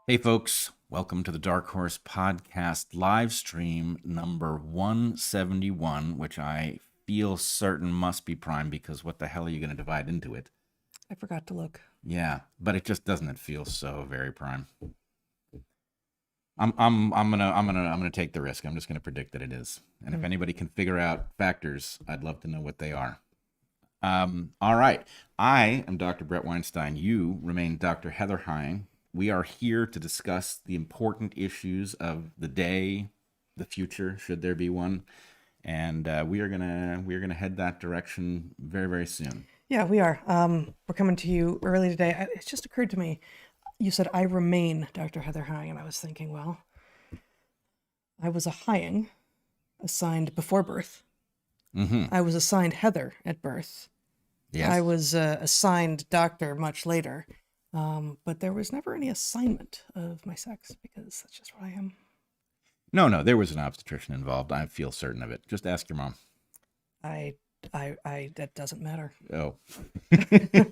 Hey folks, welcome to the DarkHorse podcast live stream number 171, which I feel certain must be Prime because what the hell are you going to divide into it? I forgot to look. Yeah, but it just doesn't it feel so very Prime. I'm gonna take the risk. I'm just gonna predict that it is. And if anybody can figure out factors, I'd love to know what they are. All right. I am Dr. Bret Weinstein. You remain Dr. Heather Hine. We are here to discuss the important issues of the day, the future, should there be one, and we are gonna head that direction very very soon. Yeah, we are. We're coming to you early today. It just occurred to me. You said I remain Dr. Heather Hine, and I was thinking, well, I was a Hying assigned before birth. Mm-hmm. I was assigned Heather at birth. Yes. I was assigned doctor much later. But there was never any assignment of my sex because that's just what I am. No, there was an obstetrician involved. I feel certain of it. Just ask your mom. That doesn't matter. Oh.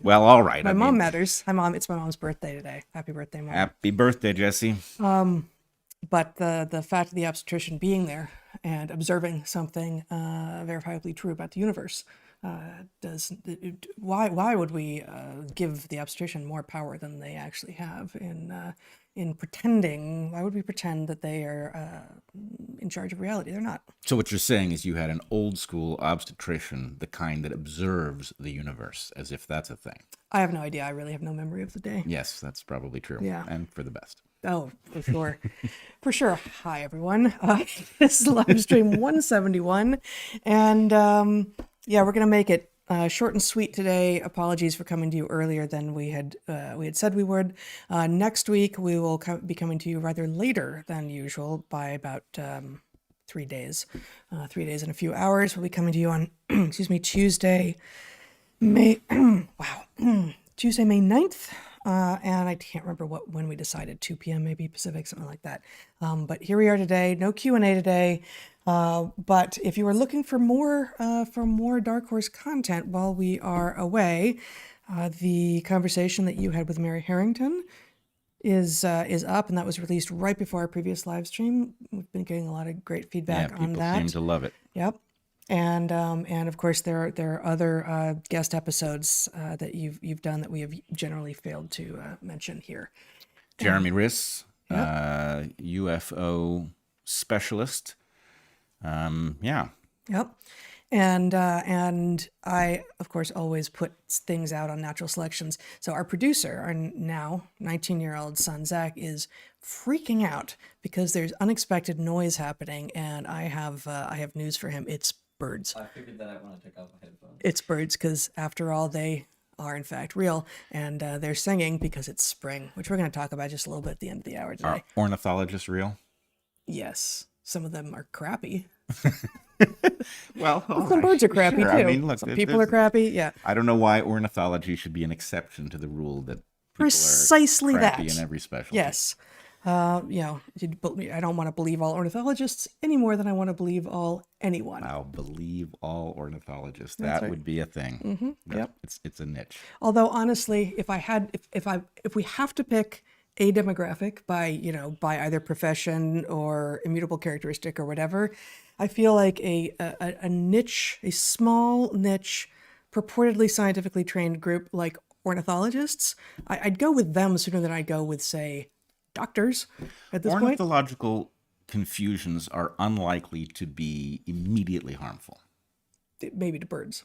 Well, all right. My mom matters. It's my mom's birthday today. Happy birthday, Mom. Happy birthday, Jesse. But the fact of the obstetrician being there and observing something verifiably true about the universe why would we give the obstetrician more power than they actually have in pretending? Why would we pretend that they are in charge of reality? They're not. So what you're saying is you had an old school obstetrician, the kind that observes the universe, as if that's a thing. I have no idea. I really have no memory of the day. Yes, that's probably true. Yeah. And for the best. Oh, for sure. For sure. Hi, everyone. This is Livestream 171. And yeah, we're going to make it short and sweet today. Apologies for coming to you earlier than we had said we would. Next week, we will be coming to you rather later than usual by about 3 days. 3 days and a few hours. We'll be coming to you on, Tuesday, May 9th. And I can't remember when we decided, 2 p.m. maybe Pacific, something like that. But here we are today. No Q&A today. But if you are looking for more Dark Horse content while we are away, the conversation that you had with Mary Harrington is up, and that was released right before our previous live stream. We've been getting a lot of great feedback on that. People seem to love it. Yep. And of course there are other guest episodes that you've done that we have generally failed to mention here. Jeremy Riss, Yep. UFO specialist. Yeah. Yep. And I, of course, always put things out on Natural Selections. So our producer, our now 19-year-old son, Zach, is freaking out because there's unexpected noise happening. And I have news for him. It's birds. I figured that out when I took off my headphones. It's birds because, after all, they are in fact real. And they're singing because it's spring, which we're going to talk about just a little bit at the end of the hour today. Are ornithologists real? Yes. Some of them are crappy. Well, Some birds are crappy sure. too. I mean, look, Some people are crappy. Yeah. I don't know why ornithology should be an exception to the rule that people Precisely are crappy that. in every specialty. Yes. I don't want to believe all ornithologists any more than I want to believe all anyone. I'll believe all ornithologists. That's That right. would be a thing. Mm-hmm. Yep. It's a niche. Although honestly, if we have to pick a demographic by either profession or immutable characteristic or whatever, I feel like a niche, a small niche, purportedly scientifically trained group like ornithologists, I'd go with them sooner than I'd go with, say, doctors at this point. Ornithological confusions are unlikely to be immediately harmful. Maybe to birds.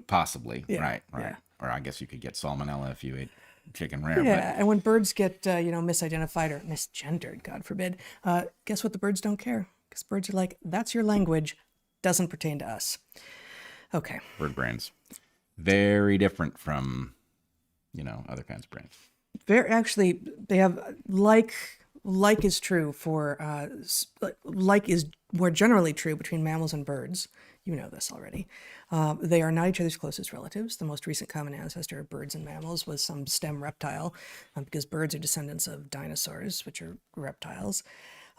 Possibly. Yeah, Right. yeah. Or I guess you could get salmonella if you ate chicken rare. Yeah, and when birds get misidentified or misgendered, God forbid, guess what? The birds don't care, because birds are like, that's your language, doesn't pertain to us. Okay. Bird brains. Very different from, other kinds of brains. Actually, they have like is true for like is more generally true between mammals and birds. You know this already. They are not each other's closest relatives. The most recent common ancestor of birds and mammals was some stem reptile, because birds are descendants of dinosaurs, which are reptiles.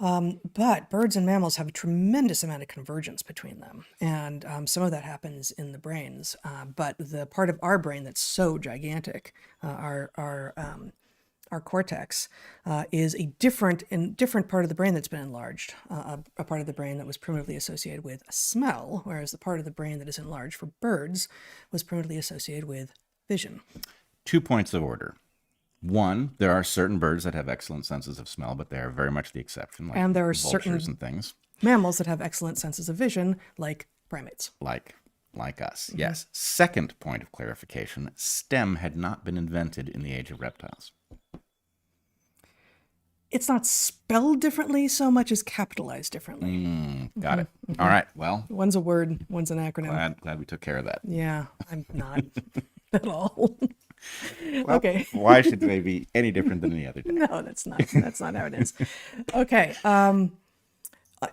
But birds and mammals have a tremendous amount of convergence between them. And some of that happens in the brains. But the part of our brain that's so gigantic, our our cortex, is a different part of the brain that's been enlarged, a part of the brain that was primitively associated with smell, whereas the part of the brain that is enlarged for birds was primitively associated with vision. 2 points of order. One, there are certain birds that have excellent senses of smell, but they are very much the exception, like And there are vultures certain and things. Mammals that have excellent senses of vision, like primates. Like us, yes. Second point of clarification, STEM had not been invented in the age of reptiles. It's not spelled differently so much as capitalized differently. Got it. All right, well, One's a word, one's an acronym. glad we took care of that. Yeah, I'm not at all. Well, Okay. Why should they be any different than any other day? No, that's not how it is. Okay.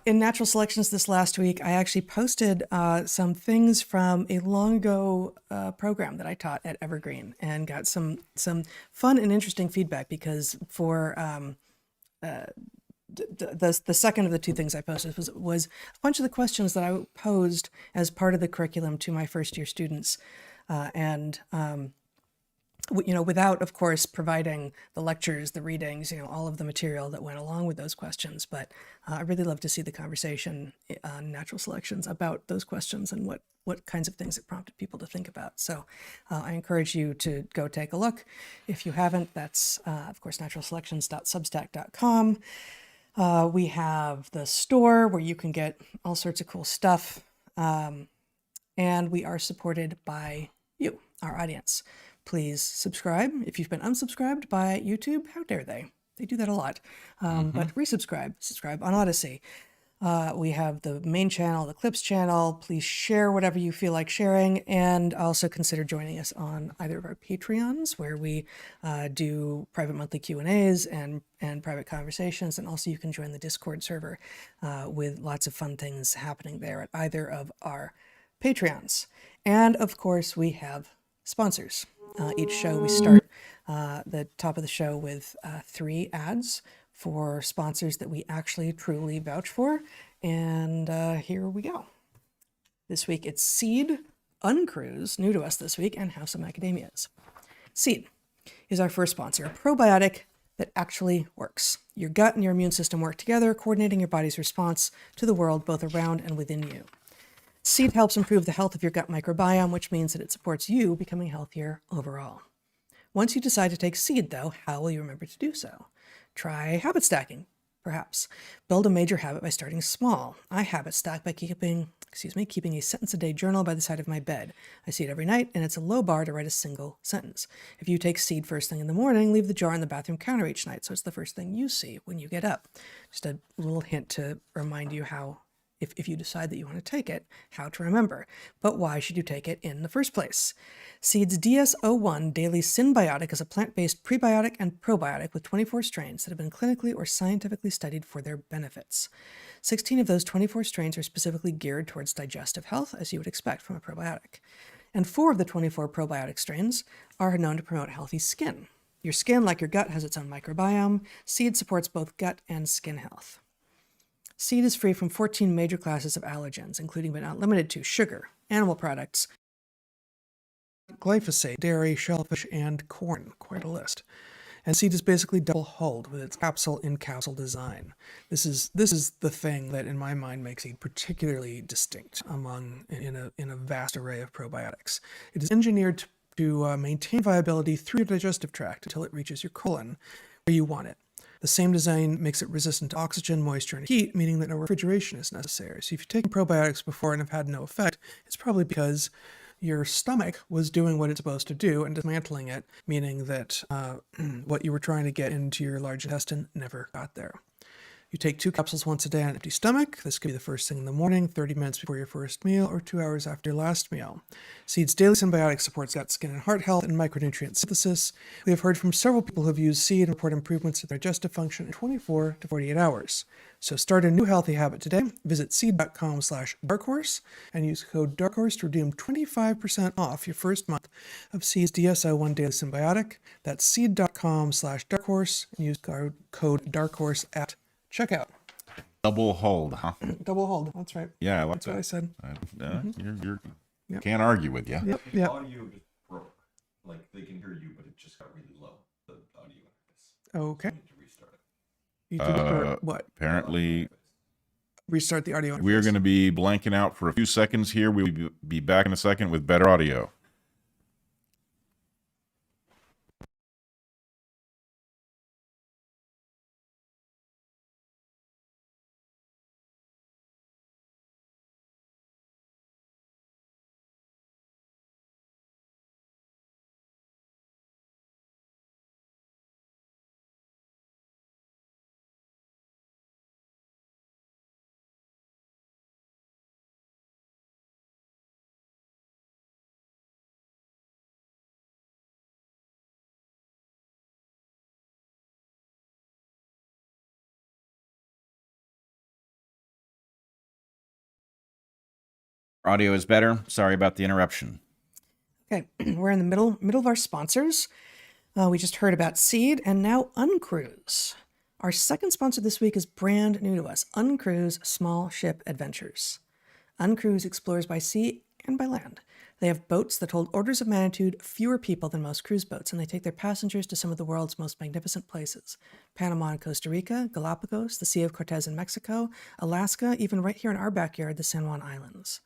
In natural selections this last week, I actually posted some things from a long ago program that I taught at Evergreen, and got some fun and interesting feedback, because for the second of the two things I posted was a bunch of the questions that I posed as part of the curriculum to my first year students, and without, of course, providing the lectures, the readings, all of the material that went along with those questions. But I really love to see the conversation on natural selections about those questions and what kinds of things it prompted people to think about. So I encourage you to go take a look. If you haven't, that's, of course, naturalselections.substack.com. We have the store where you can get all sorts of cool stuff. And we are supported by you, our audience. Please subscribe. If you've been unsubscribed by YouTube, how dare they? They do that a lot. But resubscribe, subscribe on Odyssey. We have the main channel, the Clips channel. Please share whatever you feel like sharing, and also consider joining us on either of our Patreons, where we do private monthly Q&As and private conversations. And also you can join the Discord server with lots of fun things happening there at either of our Patreons. And of course, we have sponsors. Each show we start the top of the show with 3 ads for sponsors that we actually truly vouch for. And here we go. This week it's Seed, Uncruise, new to us this week, and Have Some Macadamias. Seed is our first sponsor, a probiotic that actually works. Your gut and your immune system work together, coordinating your body's response to the world both around and within you. Seed helps improve the health of your gut microbiome, which means that it supports you becoming healthier overall. Once you decide to take Seed, though, how will you remember to do so? Try habit stacking, perhaps. Build a major habit by starting small. I habit stack by keeping a sentence-a-day journal by the side of my bed. I see it every night, and it's a low bar to write a single sentence. If you take Seed first thing in the morning, leave the jar on the bathroom counter each night, so it's the first thing you see when you get up. Just a little hint to remind you how, if you decide that you want to take it, how to remember. But why should you take it in the first place? Seed's DS-01 Daily Synbiotic is a plant-based prebiotic and probiotic with 24 strains that have been clinically or scientifically studied for their benefits. 16 of those 24 strains are specifically geared towards digestive health, as you would expect from a probiotic. And 4 of the 24 probiotic strains are known to promote healthy skin. Your skin, like your gut, has its own microbiome. Seed supports both gut and skin health. Seed is free from 14 major classes of allergens, including but not limited to sugar, animal products, glyphosate, dairy, shellfish, and corn. Quite a list. And Seed is basically double hulled with its capsule-in-capsule design. This is the thing that, in my mind, makes Seed particularly distinct in a vast array of probiotics. It is engineered to maintain viability through your digestive tract until it reaches your colon, where you want it. The same design makes it resistant to oxygen, moisture, and heat, meaning that no refrigeration is necessary. So if you've taken probiotics before and have had no effect, it's probably because your stomach was doing what it's supposed to do and dismantling it, meaning that what you were trying to get into your large intestine never got there. You take 2 capsules once a day on an empty stomach. This could be the first thing in the morning, 30 minutes before your first meal, or 2 hours after your last meal. Seed's Daily Symbiotic supports gut, skin, and heart health and micronutrient synthesis. We have heard from several people who have used Seed and report improvements in their digestive function in 24 to 48 hours. So start a new healthy habit today. Visit seed.com/darkhorse and use code DARKHORSE to redeem 25% off your first month of Seed's DS-01 Daily Symbiotic. That's seed.com/darkhorse and use code DARKHORSE at checkout. Double hold, huh? Double hold. That's right. Yeah, That's what I said. You Yep. can't argue with you. Yep. The audio just broke. Like, they can hear you, but it just got really low, the audio. Okay. YouTube or what? Apparently, Restart the audio. we are going to be blanking out for a few seconds here. We'll be back in a second with better audio. Audio is better. Sorry about the interruption. Okay, we're in the middle of our sponsors. We just heard about Seed and now Uncruise. Our second sponsor this week is brand new to us, Uncruise Small Ship Adventures. Uncruise explores by sea and by land. They have boats that hold orders of magnitude fewer people than most cruise boats, and they take their passengers to some of the world's most magnificent places. Panama and Costa Rica, Galapagos, the Sea of Cortez in Mexico, Alaska, even right here in our backyard, the San Juan Islands.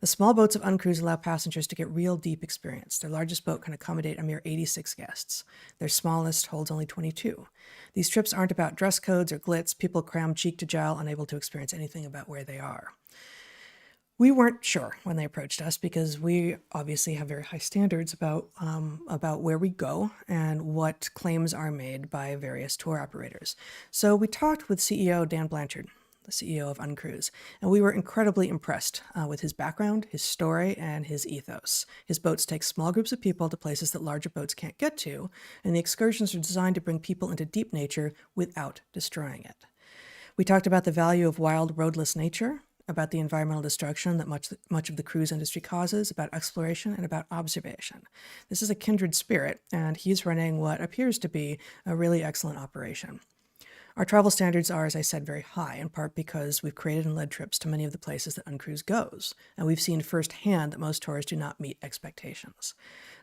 The small boats of Uncruise allow passengers to get real deep experience. Their largest boat can accommodate a mere 86 guests. Their smallest holds only 22. These trips aren't about dress codes or glitz. People cram cheek to jowl, unable to experience anything about where they are. We weren't sure when they approached us because we obviously have very high standards about where we go and what claims are made by various tour operators. So we talked with CEO Dan Blanchard, the CEO of Uncruise, and we were incredibly impressed with his background, his story, and his ethos. His boats take small groups of people to places that larger boats can't get to, and the excursions are designed to bring people into deep nature without destroying it. We talked about the value of wild, roadless nature, about the environmental destruction that much of the cruise industry causes, about exploration, and about observation. This is a kindred spirit, and he's running what appears to be a really excellent operation. Our travel standards are, as I said, very high, in part because we've created and led trips to many of the places that Uncruise goes, and we've seen firsthand that most tours do not meet expectations.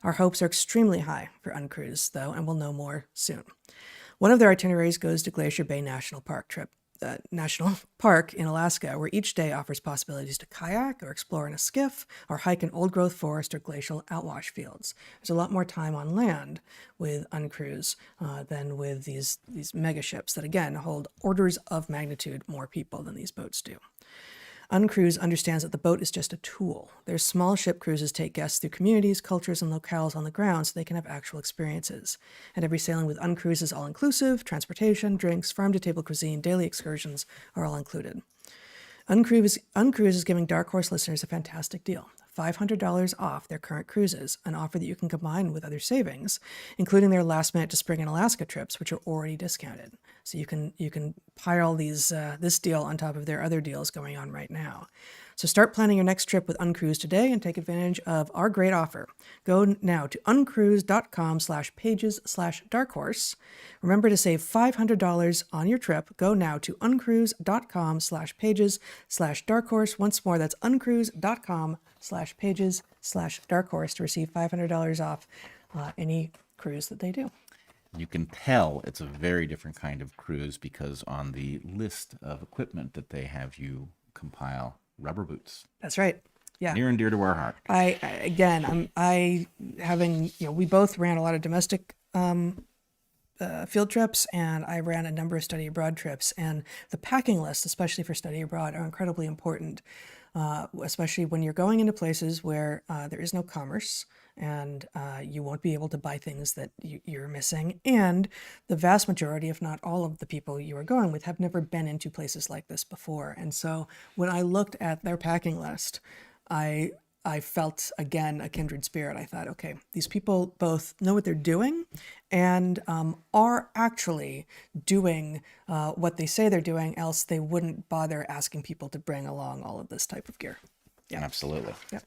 Our hopes are extremely high for Uncruise, though, and we'll know more soon. One of their itineraries goes to Glacier Bay National Park in Alaska, where each day offers possibilities to kayak or explore in a skiff or hike in old-growth forest or glacial outwash fields. There's a lot more time on land with Uncruise than with these mega ships that, again, hold orders of magnitude more people than these boats do. Uncruise understands that the boat is just a tool. Their small ship cruises take guests through communities, cultures, and locales on the ground so they can have actual experiences. And every sailing with Uncruise is all-inclusive. Transportation, drinks, farm-to-table cuisine, daily excursions are all included. Uncruise is giving DarkHorse listeners a fantastic deal. $500 off their current cruises, an offer that you can combine with other savings, including their last-minute to spring and Alaska trips, which are already discounted. So you can pile this deal on top of their other deals going on right now. So start planning your next trip with Uncruise today and take advantage of our great offer. Go now to uncruise.com/pages/darkhorse. Remember to save $500 on your trip. Go now to uncruise.com/pages/darkhorse. Once more, that's uncruise.com/pages/darkhorse to receive $500 off any cruise that they do. You can tell it's a very different kind of cruise because on the list of equipment that they have you compile, rubber boots. That's right. Yeah. Near and dear to our heart. We both ran a lot of domestic field trips, and I ran a number of study abroad trips, and the packing lists, especially for study abroad, are incredibly important, especially when you're going into places where there is no commerce and you won't be able to buy things that you're missing. And the vast majority, if not all of the people you are going with, have never been into places like this before. And so when I looked at their packing list, I felt, again, a kindred spirit. I thought, okay, these people both know what they're doing and are actually doing what they say they're doing, else they wouldn't bother asking people to bring along all of this type of gear. Yeah, absolutely. Yeah.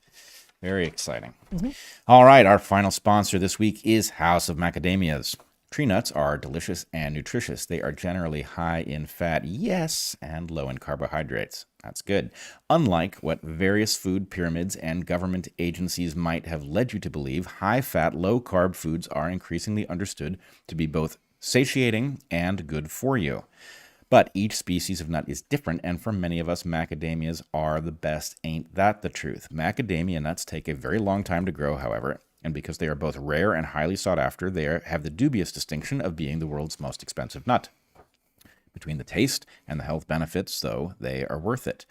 Very exciting. Mm-hmm. All right, our final sponsor this week is House of Macadamias. Tree nuts are delicious and nutritious. They are generally high in fat, yes, and low in carbohydrates. That's good. Unlike what various food pyramids and government agencies might have led you to believe, high-fat, low-carb foods are increasingly understood to be both satiating and good for you. But each species of nut is different, and for many of us, macadamias are the best. Ain't that the truth? Macadamia nuts take a very long time to grow, however, and because they are both rare and highly sought after, have the dubious distinction of being the world's most expensive nut. Between the taste and the health benefits, though, they are worth it.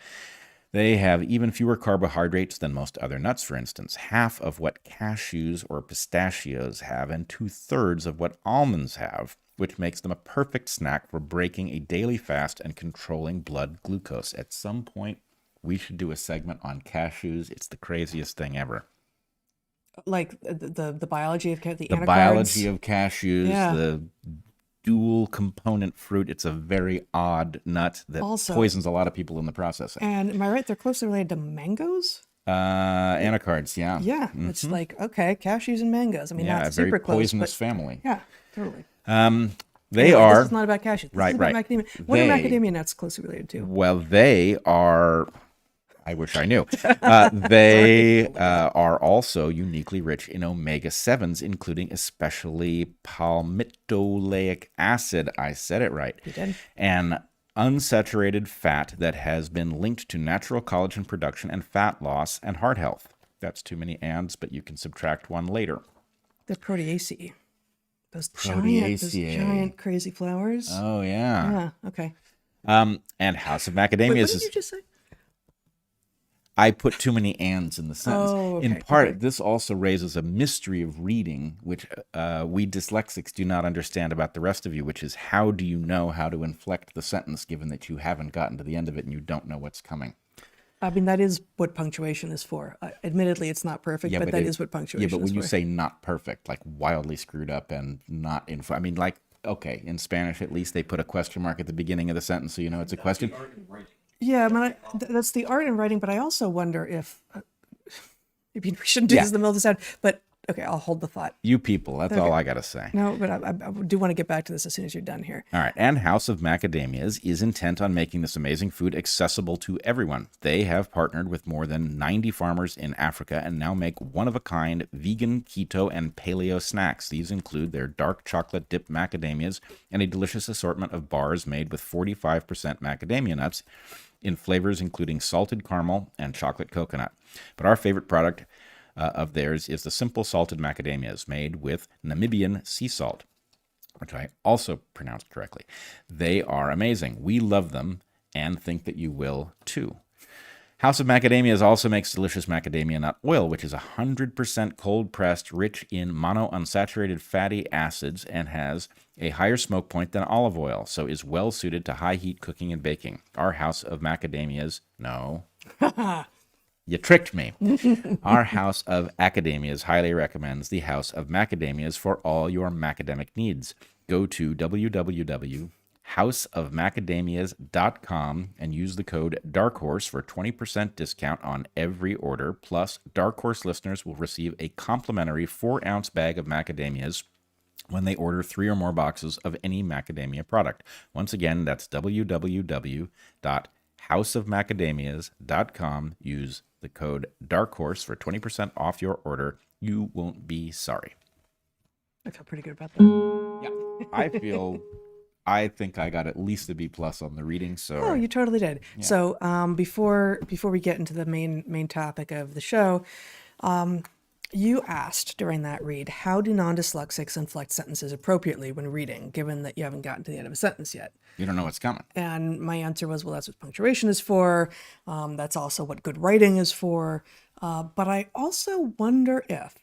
They have even fewer carbohydrates than most other nuts, for instance, half of what cashews or pistachios have and 2/3 of what almonds have, which makes them a perfect snack for breaking a daily fast and controlling blood glucose. At some point, we should do a segment on cashews. It's the craziest thing ever. Like the biology of the The anacards. biology of cashews, Yeah. the dual component fruit. It's a very odd nut that Also- poisons a lot of people in the processing. And am I right? They're closely related to mangoes. Anacards, yeah. Yeah, it's like, okay, cashews and mangoes. I mean, Yeah, a not very super close, poisonous but family. yeah, totally. They Anyway, are This is not about cashews. This Right, is about right. macadamia. What They- are macadamia nuts closely related to? Well, they are. I wish I knew. They are also uniquely rich in omega-7s, including especially palmitoleic acid. I said it right. You did. An unsaturated fat that has been linked to natural collagen production and fat loss and heart health. That's too many ands, but you can subtract one later. The proteaceae. Those Proteaceae. giant crazy flowers. Oh, yeah. Yeah, okay. And House of Macadamia Wait, what is. did you just say? I put too many ands in the sentence. Oh, In okay, part, okay. this also raises a mystery of reading, which we dyslexics do not understand about the rest of you, which is how do you know how to inflect the sentence given that you haven't gotten to the end of it and you don't know what's coming? I mean, that is what punctuation is for. Admittedly, it's not perfect, but that is what punctuation is Yeah, but when you for. say not perfect, like wildly screwed up and not in, I mean, like, okay, in Spanish at least they put a question mark at the beginning of the sentence so you know it's a question. Yeah, I mean, that's the art in writing, but I also wonder if maybe we shouldn't do this in the middle of the sound. But okay, I'll hold the thought. You people, that's all I got to say. No, but I do want to get back to this as soon as you're done here. All right, and House of Macadamias is intent on making this amazing food accessible to everyone. They have partnered with more than 90 farmers in Africa and now make one-of-a-kind vegan, keto, and paleo snacks. These include their dark chocolate dipped macadamias and a delicious assortment of bars made with 45% macadamia nuts in flavors including salted caramel and chocolate coconut. But our favorite product of theirs is the simple salted macadamias made with Namibian sea salt, which I also pronounced correctly. They are amazing. We love them and think that you will too. House of Macadamias also makes delicious macadamia nut oil, which is 100% cold pressed, rich in monounsaturated fatty acids, and has a higher smoke point than olive oil, so is well suited to high heat cooking and baking. Our House of Macadamias, no. You tricked me. Our House of Academias highly recommends the House of Macadamias for all your macadamic needs. Go to www.houseofmacadamias.com and use the code DarkHorse for 20% discount on every order. Plus, DarkHorse listeners will receive a complimentary 4-ounce bag of macadamias when they order 3 or more boxes of any macadamia product. Once again, that's www.houseofmacadamias.com. Use the code DarkHorse for 20% off your order. You won't be sorry. I feel pretty good about that. Yeah, I think I got at least a B+ on the reading. So Oh, you totally did. So before we get into the main topic of the show, you asked during that read, how do non-dyslexics inflect sentences appropriately when reading, given that you haven't gotten to the end of a sentence yet? you don't know what's coming. And my answer was, well, that's what punctuation is for. That's also what good writing is for. But I also wonder if,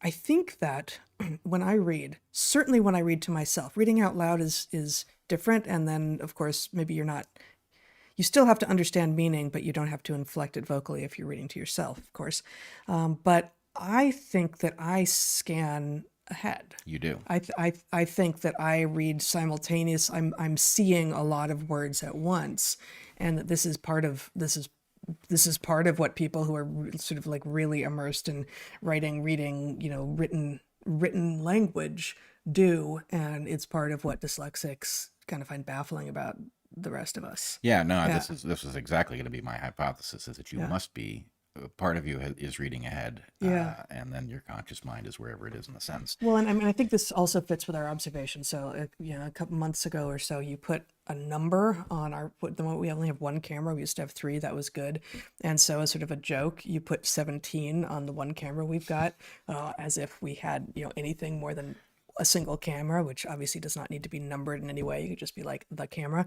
I think that when I read, certainly when I read to myself, reading out loud is different. And then, of course, maybe you still have to understand meaning, but you don't have to inflect it vocally if you're reading to yourself, of course. But I think that I scan ahead. You do. I think that I read simultaneous. I'm seeing a lot of words at once, and that this is part of what people who are sort of like really immersed in writing, reading, written language do, and it's part of what dyslexics kind of find baffling about the rest of us. Yeah, no, Yeah. this is exactly going to be my hypothesis, is that you must be part of you is reading ahead. Yeah. And then your conscious mind is wherever it is in the sentence. Well, and I mean, I think this also fits with our observation. So, a couple months ago or so, you put a number on we only have one camera. We used to have 3. That was good. And so, as sort of a joke, you put 17 on the one camera we've got, as if we had, anything more than a single camera, which obviously does not need to be numbered in any way. You could just be like the camera.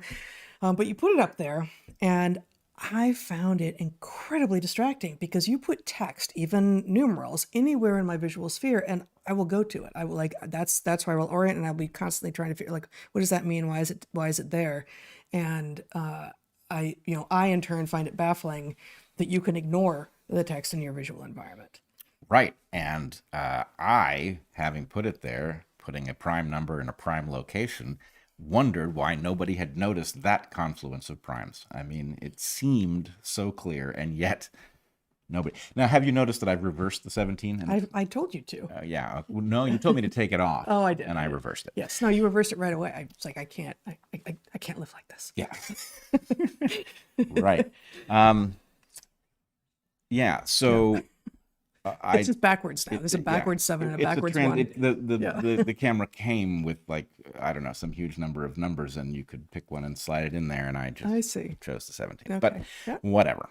But you put it up there, and I found it incredibly distracting because you put text, even numerals, anywhere in my visual sphere, and I will go to it. I will that's where I will orient, and I'll be constantly trying to figure what does that mean? Why is it there? And I in turn find it baffling that you can ignore the text in your visual environment. Right. And I, having put it there, putting a prime number in a prime location, wondered why nobody had noticed that confluence of primes. I mean, it seemed so clear, and yet nobody. Now, have you noticed that I've reversed the 17? I told you to. Yeah. No, you told me to take it off. Oh, I did. And I reversed it. Yes. No, you reversed it right away. I was like, I can't live like this. Yeah. Right. Yeah. So It's just backwards now. There's a backwards 7 and a backwards 1. The camera came with I don't know, some huge number of numbers, and you could pick one and slide it in there, and I chose the 17. Okay. But Yeah. whatever.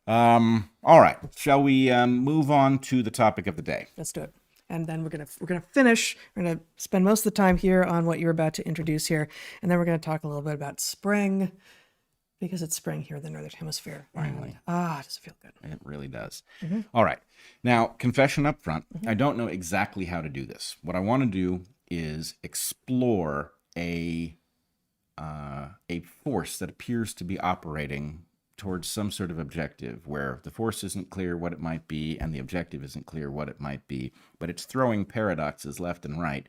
All right. Shall we move on to the topic of the day? Let's do it. And then we're gonna finish. We're gonna spend most of the time here on what you're about to introduce here, and then we're gonna talk a little bit about spring, because it's spring here in the Northern Hemisphere. Finally. Does it feel good? It really does. All right. Now, confession up front, I don't know exactly how to do this. What I want to do is explore a force that appears to be operating towards some sort of objective, where the force isn't clear what it might be and the objective isn't clear what it might be, but it's throwing paradoxes left and right,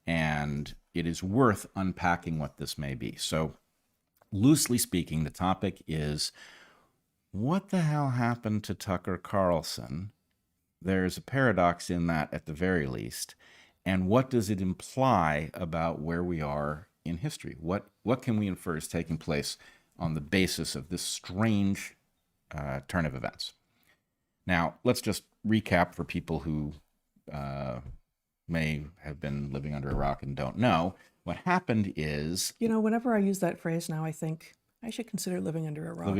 and it is worth unpacking what this may be. So, loosely speaking, the topic is, what the hell happened to Tucker Carlson? There's a paradox in that at the very least. And what does it imply about where we are in history? What can we infer is taking place on the basis of this strange turn of events? Now, let's just recap for people who may have been living under a rock and don't know. What happened is... whenever I use that phrase now, I think I should consider living under a rock.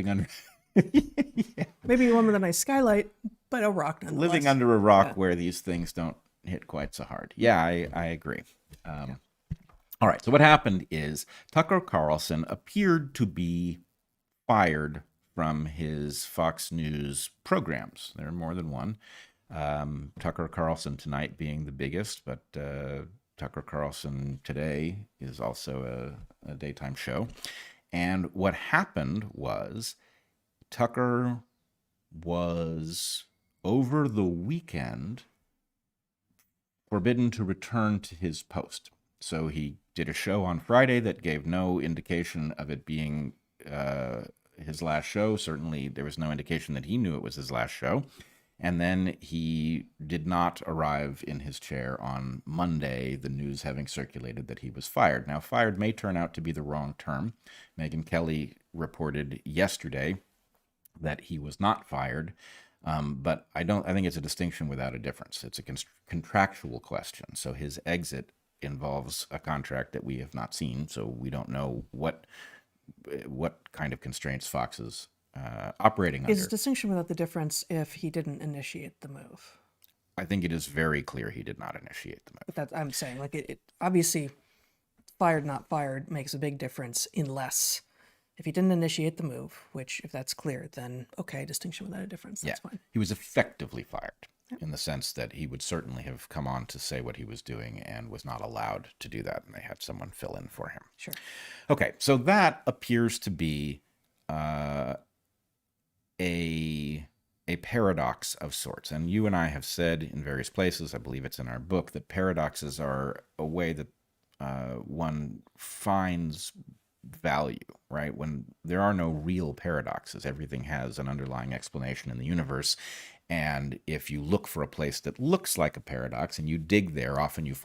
Yeah. Maybe one with a nice skylight, but a rock nonetheless. Living under a rock where these things don't hit quite so hard. Yeah, I agree. All right, so what happened is Tucker Carlson appeared to be fired from his Fox News programs. There are more than one. Tucker Carlson Tonight being the biggest, but Tucker Carlson Today is also a daytime show. And what happened was Tucker was, over the weekend, forbidden to return to his post. So he did a show on Friday that gave no indication of it being his last show. Certainly there was no indication that he knew it was his last show. And then he did not arrive in his chair on Monday, the news having circulated that he was fired. Now, fired may turn out to be the wrong term. Megyn Kelly reported yesterday that he was not fired, but I think it's a distinction without a difference. It's a contractual question. So his exit involves a contract that we have not seen, so we don't know what kind of constraints Fox is operating under. Is a distinction without the difference if he didn't initiate the move? I think it is very clear he did not initiate the move. But that's, I'm saying, it obviously, fired, not fired makes a big difference unless if he didn't initiate the move, which if that's clear, then okay, distinction without a difference, that's fine. He was effectively fired in the sense that he would certainly have come on to say what he was doing and was not allowed to do that, and they had someone fill in for him. Sure. Okay, so that appears to be a paradox of sorts. And you and I have said in various places, I believe it's in our book, that paradoxes are a way that one finds value, right? When there are no real paradoxes, everything has an underlying explanation in the universe. And if you look for a place that looks like a paradox and you dig there, often you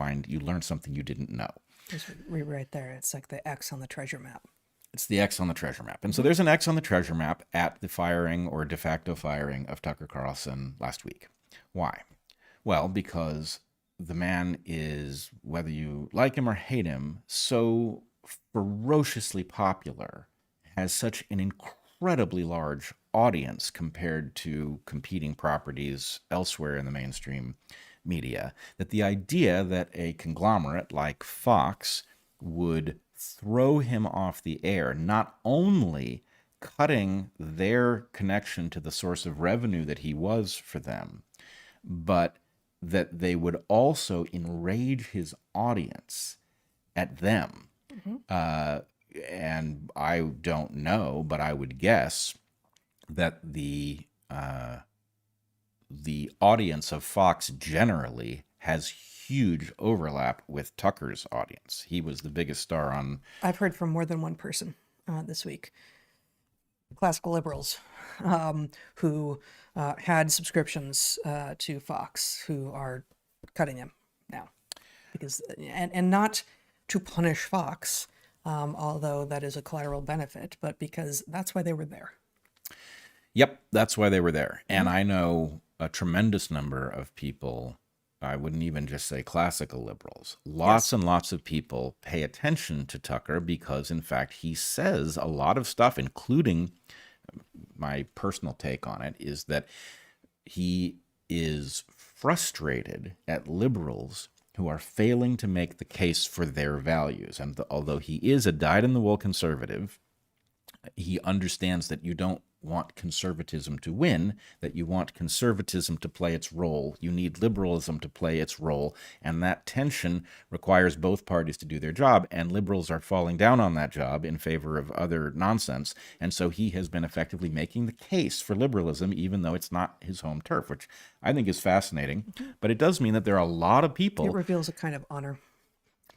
learn something you didn't know. Just right there. It's like the X on the treasure map. It's the X on the treasure map. And so there's an X on the treasure map at the firing or de facto firing of Tucker Carlson last week. Why? Well, because the man is, whether you like him or hate him, so ferociously popular, has such an incredibly large audience compared to competing properties elsewhere in the mainstream media, that the idea that a conglomerate like Fox would throw him off the air, not only cutting their connection to the source of revenue that he was for them, but that they would also enrage his audience at them. And I don't know, but I would guess that the audience of Fox generally has huge overlap with Tucker's audience. He was the biggest star on. I've heard from more than one person this week, classical liberals, who had subscriptions to Fox, who are cutting them now, because and not to punish Fox, although that is a collateral benefit, but because that's why they were there. Yep, that's why they were there. And I know a tremendous number of people. I wouldn't even just say classical liberals. Lots and lots of people pay attention to Tucker because, in fact, he says a lot of stuff, including my personal take on it, is that he is frustrated at liberals who are failing to make the case for their values. And although he is a dyed-in-the-wool conservative, he understands that you don't want conservatism to win, that you want conservatism to play its role. You need liberalism to play its role, and that tension requires both parties to do their job, and liberals are falling down on that job in favor of other nonsense. And so he has been effectively making the case for liberalism, even though it's not his home turf, which I think is fascinating. But it does mean that there are a lot of people. It reveals a kind of honor.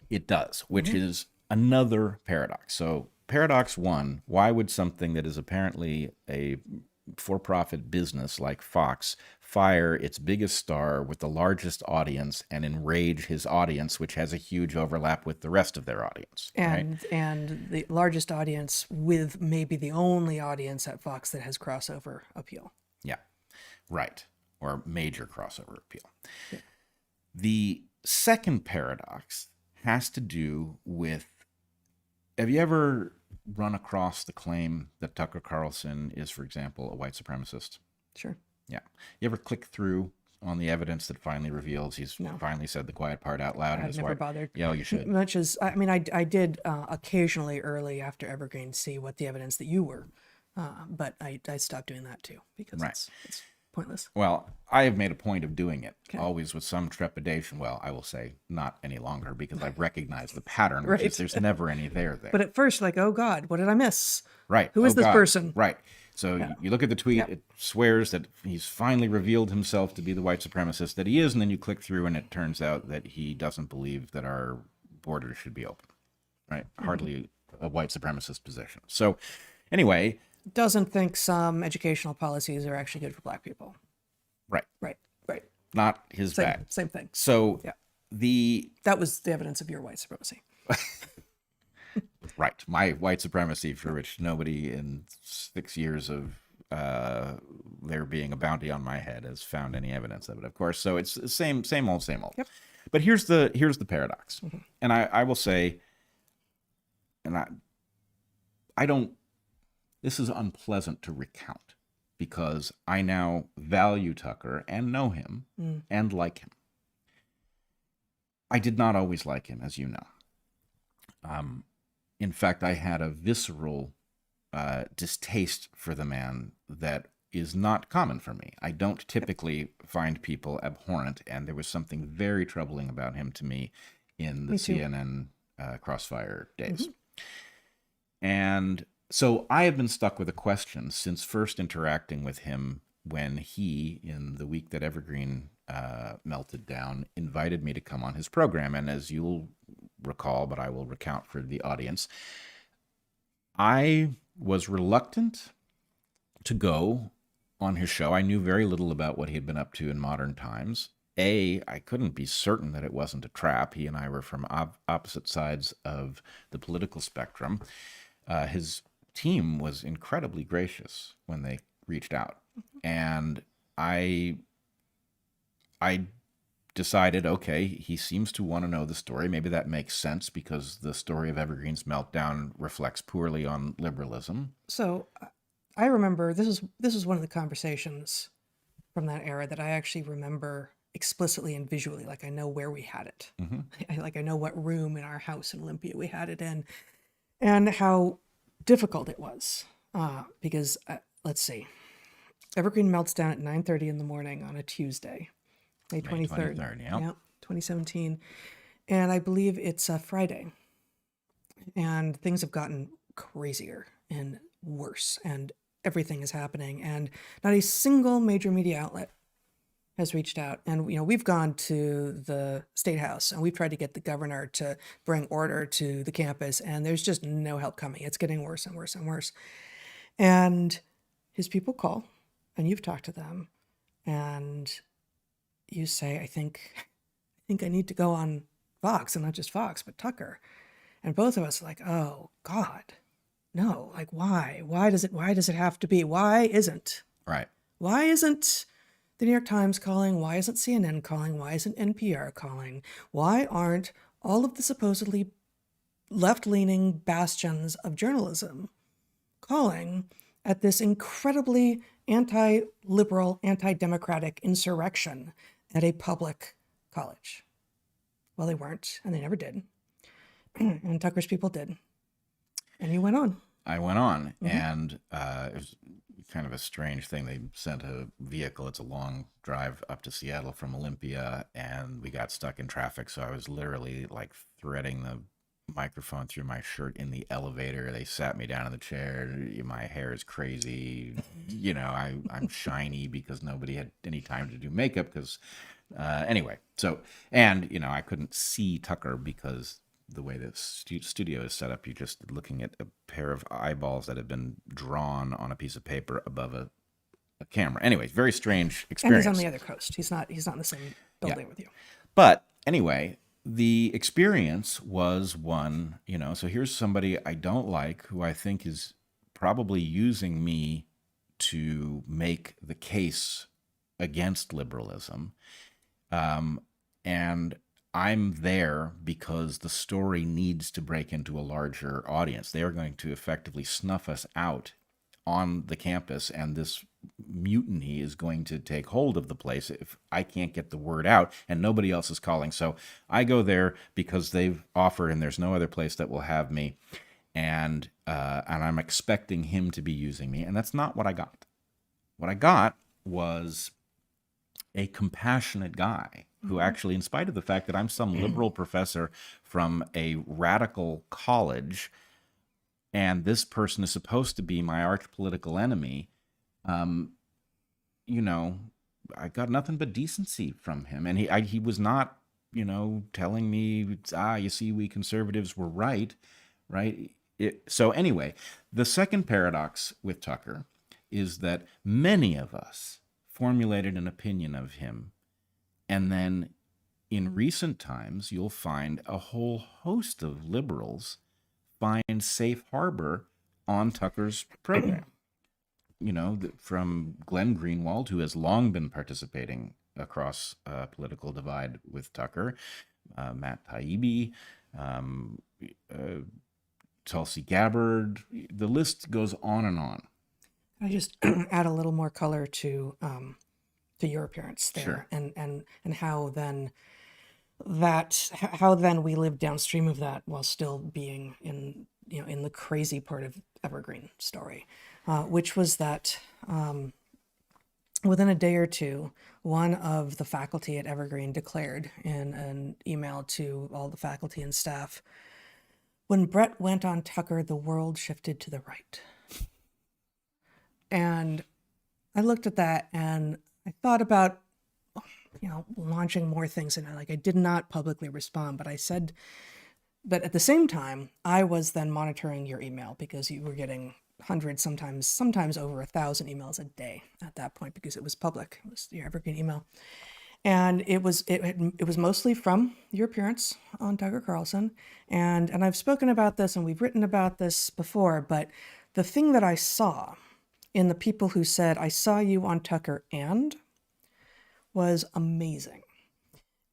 It does, which is another paradox. So paradox one, why would something that is apparently a for-profit business like Fox fire its biggest star with the largest audience and enrage his audience, which has a huge overlap with the rest of their audience? And the largest audience with maybe the only audience at Fox that has crossover appeal. Yeah, right. Or major crossover appeal. Yeah. The second paradox has to do with, have you ever run across the claim that Tucker Carlson is, for example, a white supremacist? Sure. Yeah. You ever click through on the evidence that finally reveals he's finally said the quiet part out loud? I've never bothered. Yeah, you should. Much as, I mean, I did occasionally early after Evergreen see what the evidence that you were, but I stopped doing that too because it's pointless. Well, I have made a point of doing it, always with some trepidation. Well, I will say not any longer because I've recognized the pattern, which is there's never any there. But at first, like, oh God, what did I miss? Right. Who is this person? Right. So you look at the tweet, it swears that he's finally revealed himself to be the white supremacist that he is, and then you click through and it turns out that he doesn't believe that our borders should be open. Right. Hardly a white supremacist position. So anyway, doesn't think some educational policies are actually good for black people. Right. Not his bag. Same thing. So that was the evidence of your white supremacy. Right. My white supremacy, for which nobody in 6 years of there being a bounty on my head has found any evidence of it, of course. So it's the same old. Yep. But here's the paradox. And I will say, and I don't, this is unpleasant to recount because I now value Tucker and know him and like him. I did not always like him, as you know. In fact, I had a visceral distaste for the man that is not common for me. I don't typically find people abhorrent, and there was something very troubling about him to me in the CNN Crossfire days. And so I have been stuck with a question since first interacting with him when he, in the week that Evergreen melted down, invited me to come on his program. And as you'll recall, but I will recount for the audience, I was reluctant to go on his show. I knew very little about what he had been up to in modern times. I couldn't be certain that it wasn't a trap. He and I were from opposite sides of the political spectrum. his team was incredibly gracious when they reached out, and I decided, okay, he seems to want to know the story. Maybe that makes sense because the story of Evergreen's meltdown reflects poorly on liberalism. So I remember this is one of the conversations from that era that I actually remember explicitly and visually. Like I know where we had it. I know what room in our house in Olympia we had it in, and how difficult it was. Because let's see, Evergreen melts down at 9:30 in the morning on a Tuesday, May 23rd. 23rd, yeah. 2017, and I believe it's a Friday, and things have gotten crazier and worse, and everything is happening, and not a single major media outlet has reached out. And we've gone to the state house and we've tried to get the governor to bring order to the campus, and there's just no help coming. It's getting worse and worse and worse. And his people call, and you've talked to them, and you say, I think I need to go on Fox, and not just Fox, but Tucker. And both of us are like, oh God, no, like why does it have to be? Why isn't the New York Times calling? Why isn't CNN calling? Why isn't NPR calling? Why aren't all of the supposedly left-leaning bastions of journalism calling at this incredibly anti-liberal, anti-democratic insurrection at a public college? Well, they weren't, and they never did. And Tucker's people did. And you went on. I went on, and it was kind of a strange thing. They sent a vehicle. It's a long drive up to Seattle from Olympia, and we got stuck in traffic. So I was literally like threading the microphone through my shirt in the elevator. They sat me down in the chair. My hair is crazy. I'm shiny because nobody had any time to do makeup because anyway. So, and, I couldn't see Tucker because the way the studio is set up, you're just looking at a pair of eyeballs that have been drawn on a piece of paper above a camera. Anyway, very strange experience. And he's on the other coast. He's not in the same building with you. But anyway, the experience was one, so here's somebody I don't like who I think is probably using me to make the case against liberalism. And I'm there because the story needs to break into a larger audience. They are going to effectively snuff us out on the campus, and this mutiny is going to take hold of the place if I can't get the word out and nobody else is calling. So I go there because they've offered, and there's no other place that will have me, and I'm expecting him to be using me, and that's not what I got. What I got was a compassionate guy who actually, in spite of the fact that I'm some liberal professor from a radical college, and this person is supposed to be my arch political enemy, I got nothing but decency from him. And he was not, telling me, you see, we conservatives were right? So anyway, the second paradox with Tucker is that many of us formulated an opinion of him, and then in recent times, you'll find a whole host of liberals find safe harbor on Tucker's program. From Glenn Greenwald, who has long been participating across a political divide with Tucker, Matt Taibbi, Tulsi Gabbard, the list goes on and on. I just add a little more color to your appearance there. Sure. and how then we live downstream of that while still being in the crazy part of Evergreen story, which was that within a day or two, one of the faculty at Evergreen declared in an email to all the faculty and staff, when Bret went on Tucker, the world shifted to the right. And I looked at that and I thought about, launching more things. And I did not publicly respond, but I said, but at the same time, I was then monitoring your email because you were getting hundreds, sometimes over 1,000 emails a day at that point because it was public. It was your Evergreen email. And it was mostly from your appearance on Tucker Carlson, and I've spoken about this and we've written about this before, but the thing that I saw in the people who said, I saw you on Tucker and, was amazing.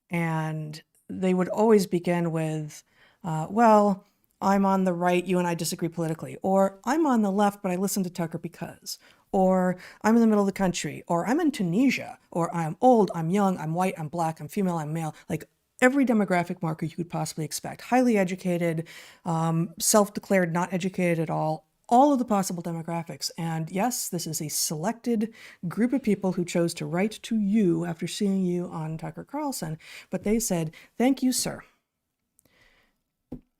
And they would always begin with, well, I'm on the right, you and I disagree politically, or I'm on the left, but I listen to Tucker because, or I'm in the middle of the country, or I'm in Tunisia, or I'm old, I'm young, I'm white, I'm black, I'm female, I'm male, like every demographic marker you could possibly expect. Highly educated, self-declared not educated at all of the possible demographics. And yes, this is a selected group of people who chose to write to you after seeing you on Tucker Carlson, but they said, thank you, sir.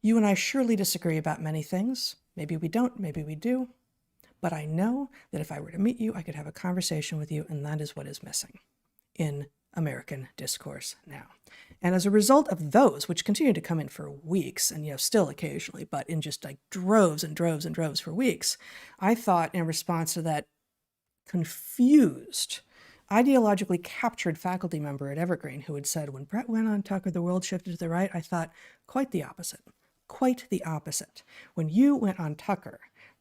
You and I surely disagree about many things. Maybe we don't, maybe we do. But I know that if I were to meet you, I could have a conversation with you, and that is what is missing in American discourse now. And as a result of those, which continue to come in for weeks, and still occasionally, but in just like droves and droves and droves for weeks, I thought in response to that confused, ideologically captured faculty member at Evergreen who had said, when Bret went on Tucker, the world shifted to the right, I thought, quite the opposite. Quite the opposite. When you went on Tucker,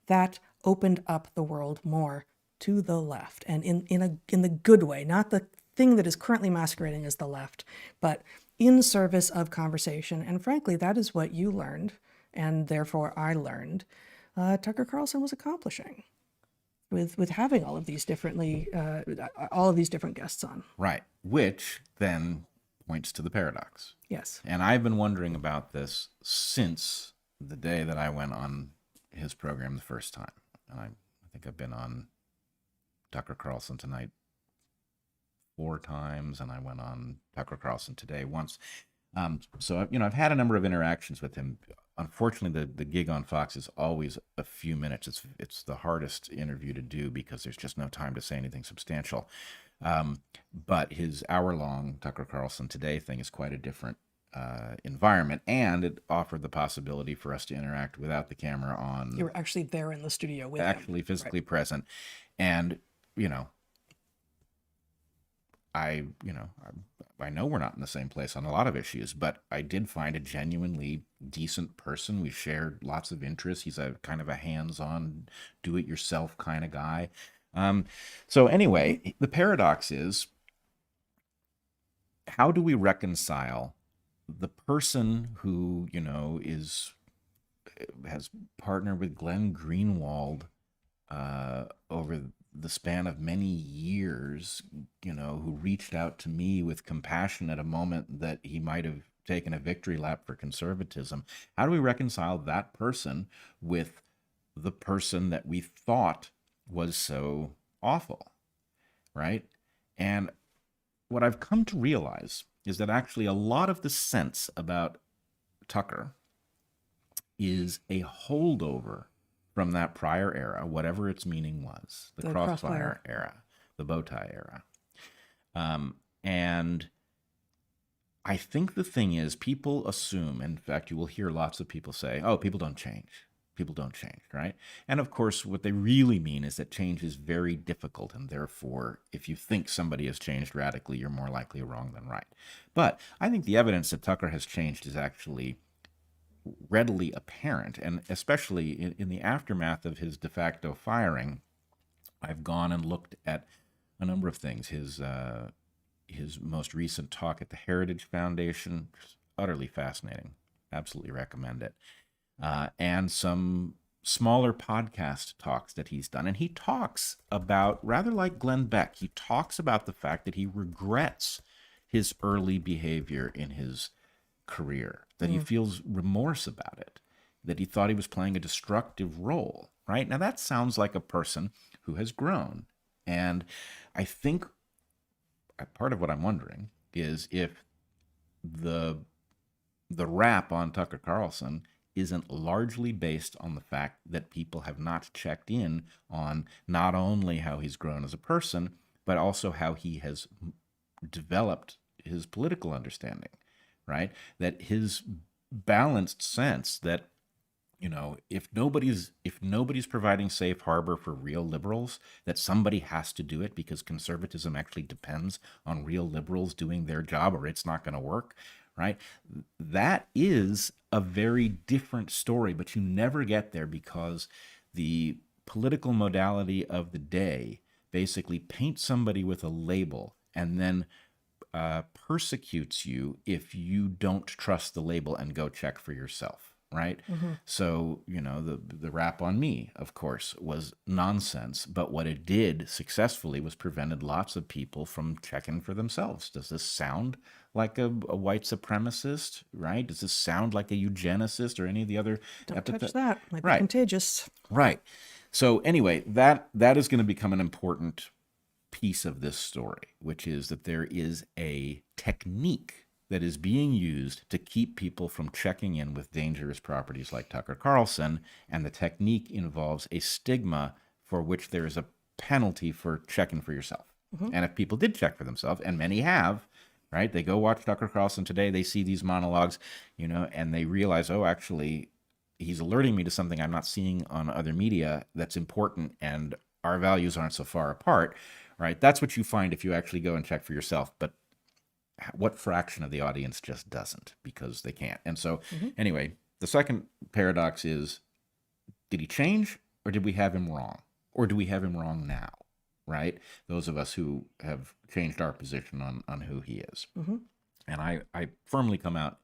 that opened up the world more to the left, and in the good way, not the thing that is currently masquerading as the left, but in service of conversation. And frankly, that is what you learned, and therefore I learned, Tucker Carlson was accomplishing with having all of these different guests on. Right. Which then points to the paradox. Yes. And I've been wondering about this since the day that I went on his program the first time. And I think I've been on Tucker Carlson tonight 4 times, and I went on Tucker Carlson today once. So, I've had a number of interactions with him. Unfortunately, the gig on Fox is always a few minutes. It's the hardest interview to do because there's just no time to say anything substantial. But his hour-long Tucker Carlson Today thing is quite a different environment, and it offered the possibility for us to interact without the camera on. You were actually there in the studio with actually him. Physically present. And, I know we're not in the same place on a lot of issues, but I did find a genuinely decent person. We shared lots of interests. He's a kind of a hands-on, do-it-yourself kind of guy. So anyway, the paradox is, how do we reconcile the person who, has partnered with Glenn Greenwald over the span of many years, who reached out to me with compassion at a moment that he might have taken a victory lap for conservatism? How do we reconcile that person with the person that we thought was so awful, right? And what I've come to realize is that actually a lot of the sense about Tucker is a holdover from that prior era, whatever its meaning was, the crossfire era, the bow tie era. And I think the thing is, people assume, in fact, you will hear lots of people say, oh, people don't change. People don't change, right? And of course, what they really mean is that change is very difficult, and therefore, if you think somebody has changed radically, you're more likely wrong than right. But I think the evidence that Tucker has changed is actually readily apparent, and especially in the aftermath of his de facto firing, I've gone and looked at a number of things. His most recent talk at the Heritage Foundation, utterly fascinating. Absolutely recommend it. And some smaller podcast talks that he's done. And he talks about, rather like Glenn Beck, he talks about the fact that he regrets his early behavior in his career, that he feels remorse about it, that he thought he was playing a destructive role, right? Now that sounds like a person who has grown. And I think part of what I'm wondering is if the rap on Tucker Carlson isn't largely based on the fact that people have not checked in on not only how he's grown as a person, but also how he has developed his political understanding, right? That his balanced sense that, if nobody's providing safe harbor for real liberals, that somebody has to do it because conservatism actually depends on real liberals doing their job, or it's not going to work, right? That is a very different story, but you never get there because the political modality of the day basically paints somebody with a label and then persecutes you if you don't trust the label and go check for yourself, right? So, the rap on me, of course, was nonsense, but what it did successfully was prevented lots of people from checking for themselves. Does this sound like a white supremacist, right? Does this sound like a eugenicist or any of the other Don't touch that. Might be Right. contagious. Right. So anyway, that is going to become an important piece of this story, which is that there is a technique that is being used to keep people from checking in with dangerous properties like Tucker Carlson, and the technique involves a stigma for which there is a penalty for checking for yourself. And if people did check for themselves, and many have, right? They go watch Tucker Carlson today, they see these monologues, and they realize, oh, actually, he's alerting me to something I'm not seeing on other media that's important, and our values aren't so far apart, right? That's what you find if you actually go and check for yourself. But what fraction of the audience just doesn't because they can't? And so anyway, the second paradox is, did he change, or did we have him wrong? Or do we have him wrong now, right? Those of us who have changed our position on who he is. And I firmly come out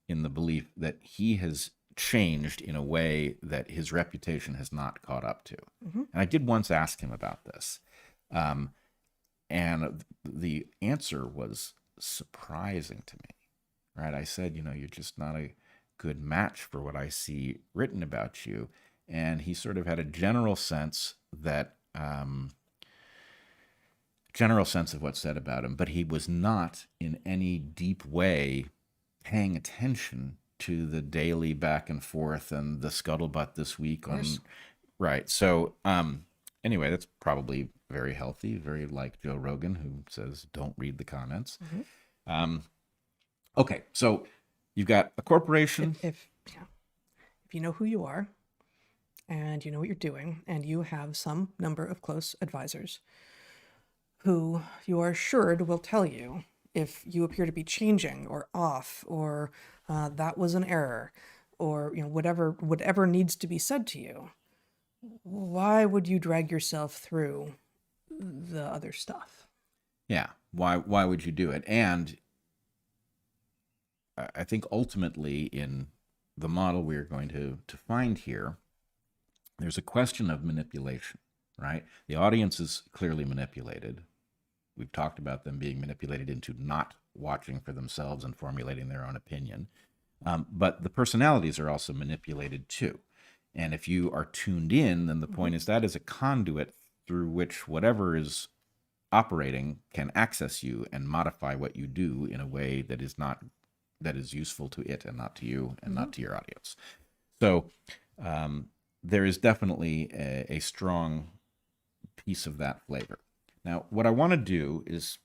in the belief that he has changed in a way that his reputation has not caught up to. And I did once ask him about this. And the answer was surprising to me, right? I said, you're just not a good match for what I see written about you. And he sort of had a general sense of what's said about him, but he was not in any deep way paying attention to the daily back and forth and the scuttlebutt this week on, right. So, anyway, that's probably very healthy, very like Joe Rogan, who says, don't read the comments. Okay. So you've got a corporation. If you know who you are, and you know what you're doing, and you have some number of close advisors who you are assured will tell you if you appear to be changing or off, or that was an error, or whatever needs to be said to you, why would you drag yourself through the other stuff? Yeah. Why would you do it? And I think ultimately in the model we're going to find here, there's a question of manipulation, right? The audience is clearly manipulated. We've talked about them being manipulated into not watching for themselves and formulating their own opinion. But the personalities are also manipulated too. And if you are tuned in, then the point is that is a conduit through which whatever is operating can access you and modify what you do in a way that is useful to it and not to you and not to your audience. So there is definitely a strong piece of that flavor. Now, what I want to do is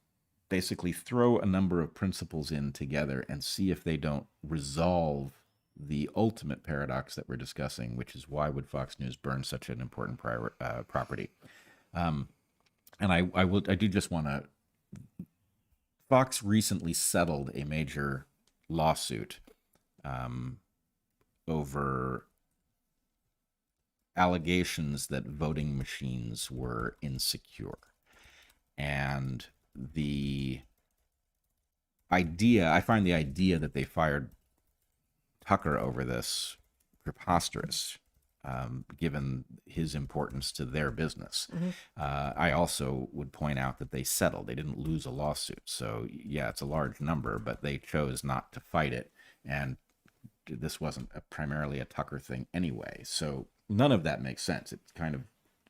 basically throw a number of principles in together and see if they don't resolve the ultimate paradox that we're discussing, which is why would Fox News burn such an important property? And I do just want to. Fox recently settled a major lawsuit over allegations that voting machines were insecure. And I find the idea that they fired Tucker over this preposterous, given his importance to their business. I also would point out that they settled. They didn't lose a lawsuit. So, yeah, it's a large number, but they chose not to fight it. And this wasn't primarily a Tucker thing anyway. So none of that makes sense. It kind of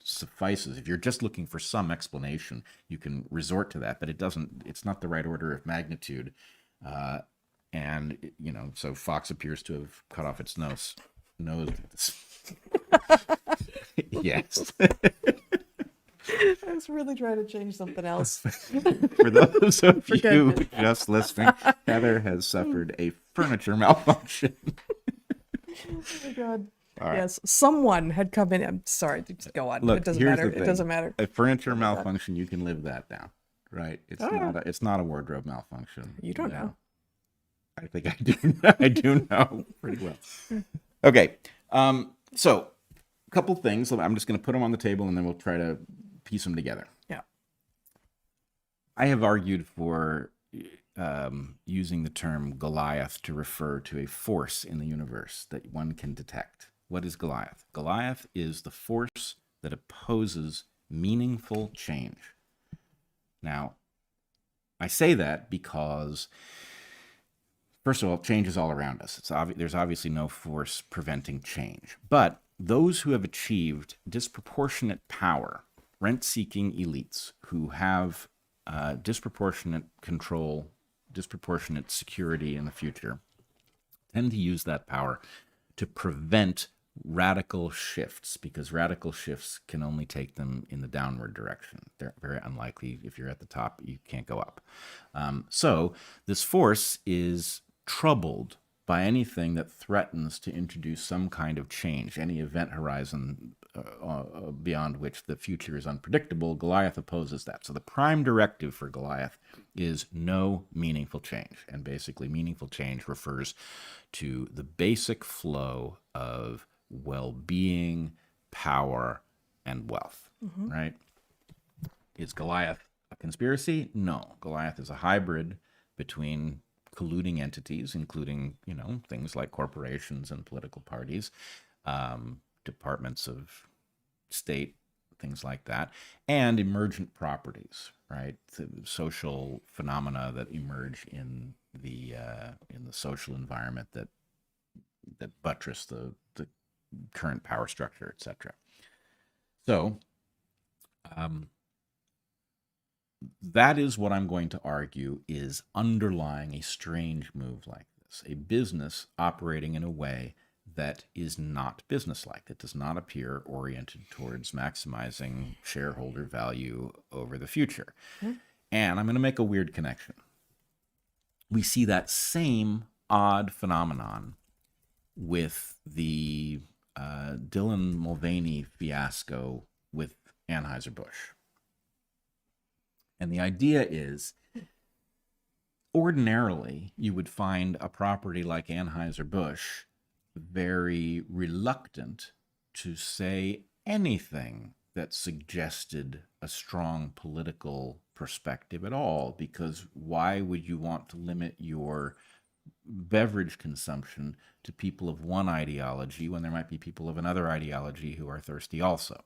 suffices. If you're just looking for some explanation, you can resort to that, but it's not the right order of magnitude. And, so Fox appears to have cut off its nose. Yes. I was really trying to change something else. For those of you just listening, Heather has suffered a furniture malfunction. Oh my God. All right. Yes, someone had come in. I'm sorry, just go on. Look, It doesn't here's matter. the It thing. doesn't matter. A furniture malfunction, you can live that down, right? It's Oh, yeah. it's not a wardrobe malfunction. You don't know. I think I do. I do know pretty well. Okay. So a couple things. I'm just going to put them on the table, and then we'll try to piece them together. Yeah. I have argued for using the term Goliath to refer to a force in the universe that one can detect. What is Goliath? Goliath is the force that opposes meaningful change. Now, I say that because, first of all, change is all around us. There's obviously no force preventing change. But those who have achieved disproportionate power, rent-seeking elites who have disproportionate control, disproportionate security in the future, tend to use that power to prevent radical shifts, because radical shifts can only take them in the downward direction. They're very unlikely. If you're at the top, you can't go up. So this force is troubled by anything that threatens to introduce some kind of change, any event horizon beyond which the future is unpredictable. Goliath opposes that. So the prime directive for Goliath is no meaningful change. And basically, meaningful change refers to the basic flow of well-being, power, and wealth, right? Is Goliath a conspiracy? No. Goliath is a hybrid between colluding entities, including, things like corporations and political parties, departments of state, things like that, and emergent properties, right? The social phenomena that emerge in the social environment that buttress the current power structure, etc. So, that is what I'm going to argue is underlying a strange move like this, a business operating in a way that is not businesslike, that does not appear oriented towards maximizing shareholder value over the future. And I'm going to make a weird connection. We see that same odd phenomenon with the Dylan Mulvaney fiasco with Anheuser-Busch. And the idea is, ordinarily, you would find a property like Anheuser-Busch very reluctant to say anything that suggested a strong political perspective at all, because why would you want to limit your beverage consumption to people of one ideology when there might be people of another ideology who are thirsty also?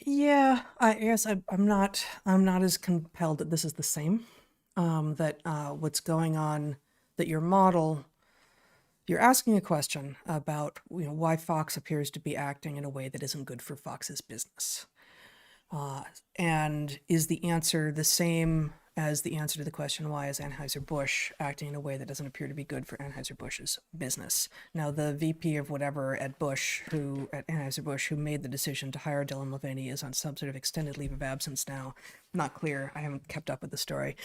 Yeah, I guess I'm not as compelled that this is the same. That what's going on, that your model, you're asking a question about why Fox appears to be acting in a way that isn't good for Fox's business. And is the answer the same as the answer to the question, why is Anheuser-Busch acting in a way that doesn't appear to be good for Anheuser-Busch's business? Now, the VP of whatever at Anheuser-Busch who made the decision to hire Dylan Mulvaney is on some sort of extended leave of absence now. Not clear. I haven't kept up with the story.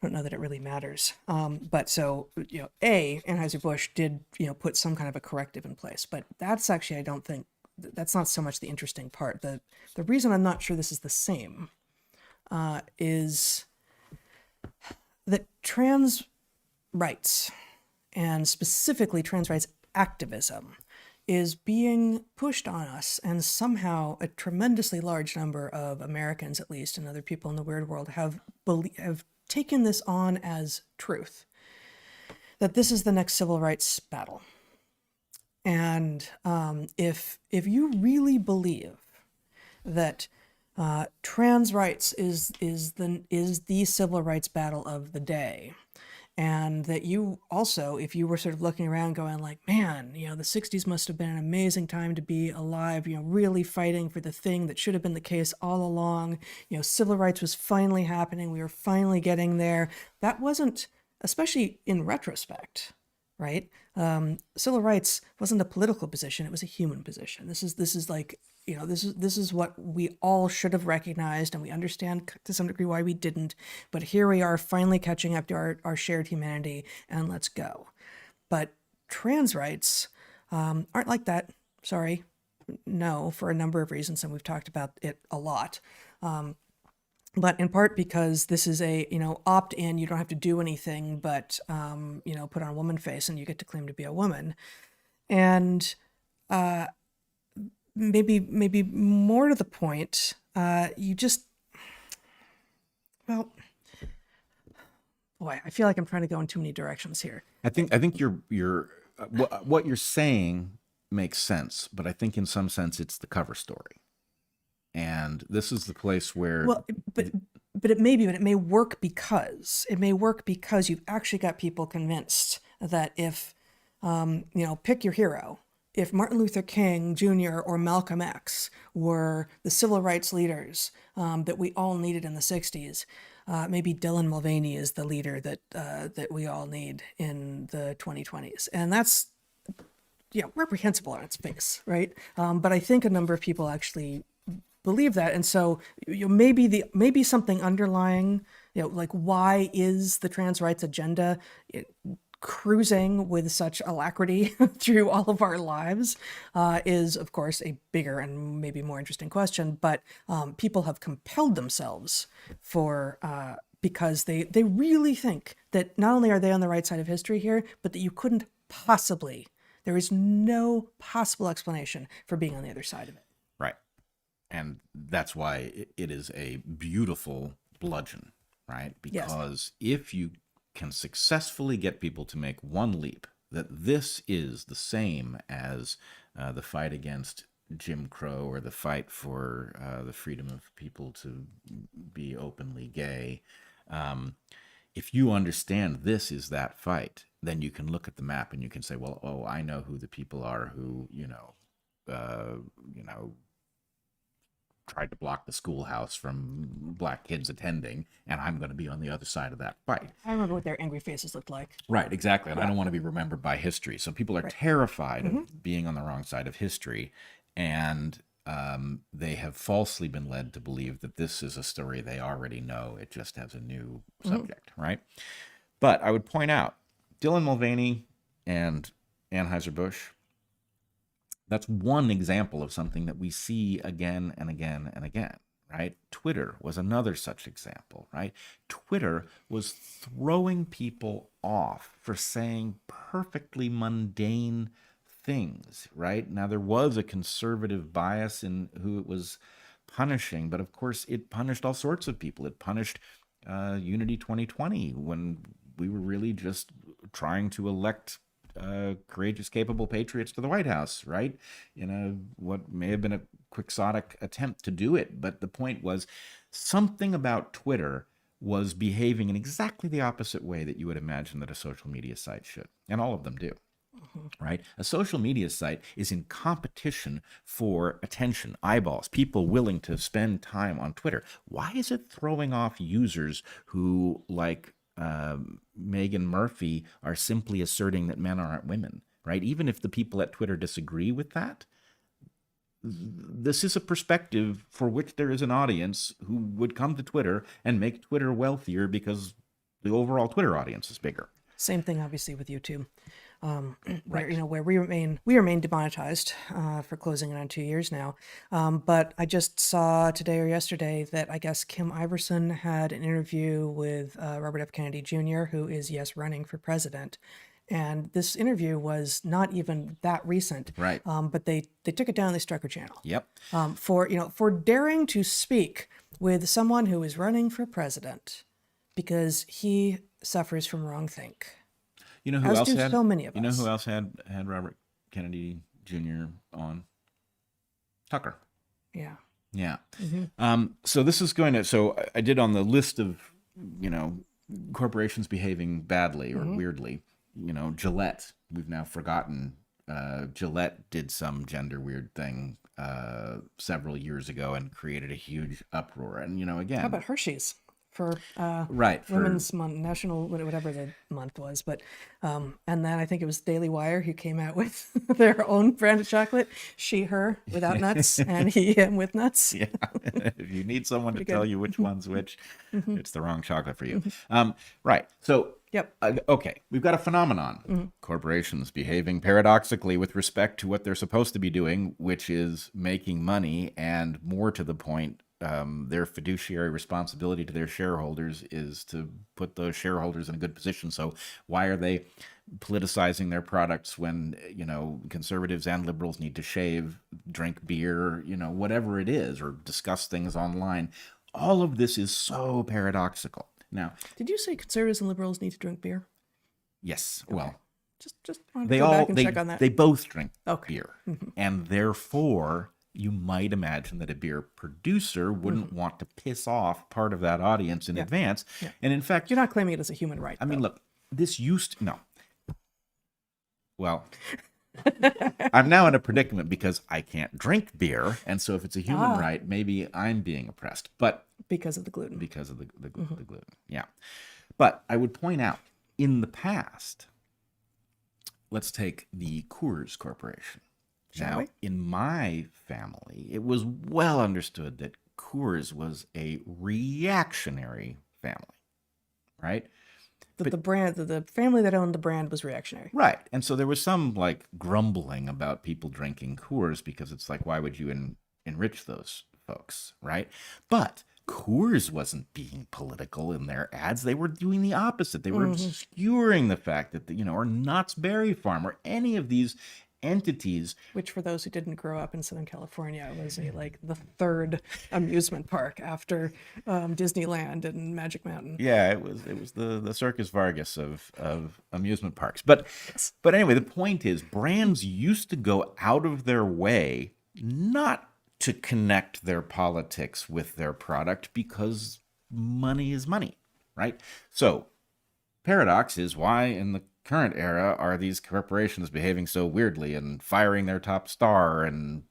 I don't know that it really matters. But so, Anheuser-Busch did, put some kind of a corrective in place. But that's actually, I don't think, that's not so much the interesting part. The reason I'm not sure this is the same is that trans rights, and specifically trans rights activism, is being pushed on us, and somehow a tremendously large number of Americans, at least, and other people in the weird world have taken this on as truth, that this is the next civil rights battle. And if you really believe that trans rights is the civil rights battle of the day, and that you also, if you were sort of looking around going like, man, the 60s must have been an amazing time to be alive, really fighting for the thing that should have been the case all along, civil rights was finally happening, we were finally getting there. That wasn't, especially in retrospect, right? Civil rights wasn't a political position, it was a human position. This is like, this is what we all should have recognized, and we understand to some degree why we didn't, but here we are finally catching up to our shared humanity, and let's go. But trans rights aren't like that. Sorry. No, for a number of reasons, and we've talked about it a lot. But in part because this is a, opt in, you don't have to do anything but, put on a woman face and you get to claim to be a woman. And maybe more to the point, you just, well, boy, I feel like I'm trying to go in too many directions here. I think you're what you're saying makes sense, but I think in some sense it's the cover story. And this is the place where, well, but it may work because you've actually got people convinced that if, pick your hero, if Martin Luther King Jr. or Malcolm X were the civil rights leaders that we all needed in the 60s, maybe Dylan Mulvaney is the leader that we all need in the 2020s. And that's, reprehensible on its face, right? But I think a number of people actually believe that, and so maybe something underlying, like why is the trans rights agenda cruising with such alacrity through all of our lives is of course a bigger and maybe more interesting question. But people have compelled themselves because they really think that not only are they on the right side of history here, but that you couldn't possibly, there is no possible explanation for being on the other side of it. right. And that's why it is a beautiful bludgeon, right? Because if you can successfully get people to make one leap, that this is the same as the fight against Jim Crow or the fight for the freedom of people to be openly gay. If you understand this is that fight, then you can look at the map and you can say, well, oh, I know who the people are who, tried to block the schoolhouse from black kids attending, and I'm going to be on the other side of that fight. I remember what their angry faces looked like. Right, exactly. And I don't want to be remembered by history. So people are terrified of being on the wrong side of history, and they have falsely been led to believe that this is a story they already know. It just has a new subject, right? But I would point out, Dylan Mulvaney and Anheuser-Busch, that's one example of something that we see again and again and again, right? Twitter was another such example, right? Twitter was throwing people off for saying perfectly mundane things, right? Now, there was a conservative bias in who it was punishing, but of course it punished all sorts of people. It punished Unity 2020 when we were really just trying to elect courageous, capable patriots to the White House, right? In what may have been a quixotic attempt to do it. But the point was, something about Twitter was behaving in exactly the opposite way that you would imagine that a social media site should. And all of them do. Right? A social media site is in competition for attention, eyeballs, people willing to spend time on Twitter. Why is it throwing off users who, like Megan Murphy, are simply asserting that men aren't women, right? Even if the people at Twitter disagree with that, this is a perspective for which there is an audience who would come to Twitter and make Twitter wealthier because the overall Twitter audience is bigger. Same thing, obviously, with YouTube, where we remain demonetized for closing in on 2 years now. But I just saw today or yesterday that I guess Kim Iverson had an interview with Robert F. Kennedy Jr., who is running for president. And this interview was not even that recent, Right. But they took it down. They struck her channel. Yep. For daring to speak with someone who is running for president because he suffers from wrongthink. You know who As else do had so many of You know us. who else had Robert Kennedy Jr. on? Tucker. Yeah. Yeah. So this is going to. So I did on the list of corporations behaving badly or weirdly. Gillette. We've now forgotten. Gillette did some gender weird thing several years ago and created a huge uproar. And again, How about Hershey's? for Right, for- Women's Month, National, whatever the month was. But and then I think it was Daily Wire who came out with their own brand of chocolate, she, her, without nuts, and he, him with nuts. Yeah. If you need someone to Pretty tell good. you which one's which, it's the wrong chocolate for you. Right. So, Yep. okay, we've got a phenomenon. Corporations behaving paradoxically with respect to what they're supposed to be doing, which is making money, and more to the point, their fiduciary responsibility to their shareholders is to put those shareholders in a good position. So why are they politicizing their products when, conservatives and liberals need to shave, drink beer, whatever it is, or discuss things online? All of this is so paradoxical. Now, Did you say conservatives and liberals need to drink beer? yes, well, Just wanted to they go all back and they, check on that. they both drink Okay. beer, and therefore you might imagine that a beer producer wouldn't want to piss off part of that audience in advance. Yeah. And in fact, You're not claiming it as a human right. I mean, though. look, this used to, no. Well, I'm now in a predicament because I can't drink beer, and so if it's a human right, maybe I'm being oppressed. But because of the gluten. because of the gluten. Yeah. But I would point out, in the past, let's take the Coors Corporation. Shall Now, we? in my family, it was well understood that Coors was a reactionary family, right? The brand, the family that owned the brand was reactionary. Right. And so there was some like grumbling about people drinking Coors because it's like, why would you enrich those folks, right? But Coors wasn't being political in their ads. They were doing the opposite. They were obscuring the fact that, or Knott's Berry Farm or any of these entities. Which, for those who didn't grow up in Southern California, was the third amusement park after Disneyland and Magic Mountain. Yeah, it was the Circus Vargas of amusement parks. But anyway, the point is, brands used to go out of their way not to connect their politics with their product because money is money, right? So, paradox is why in the current era are these corporations behaving so weirdly and firing their top star and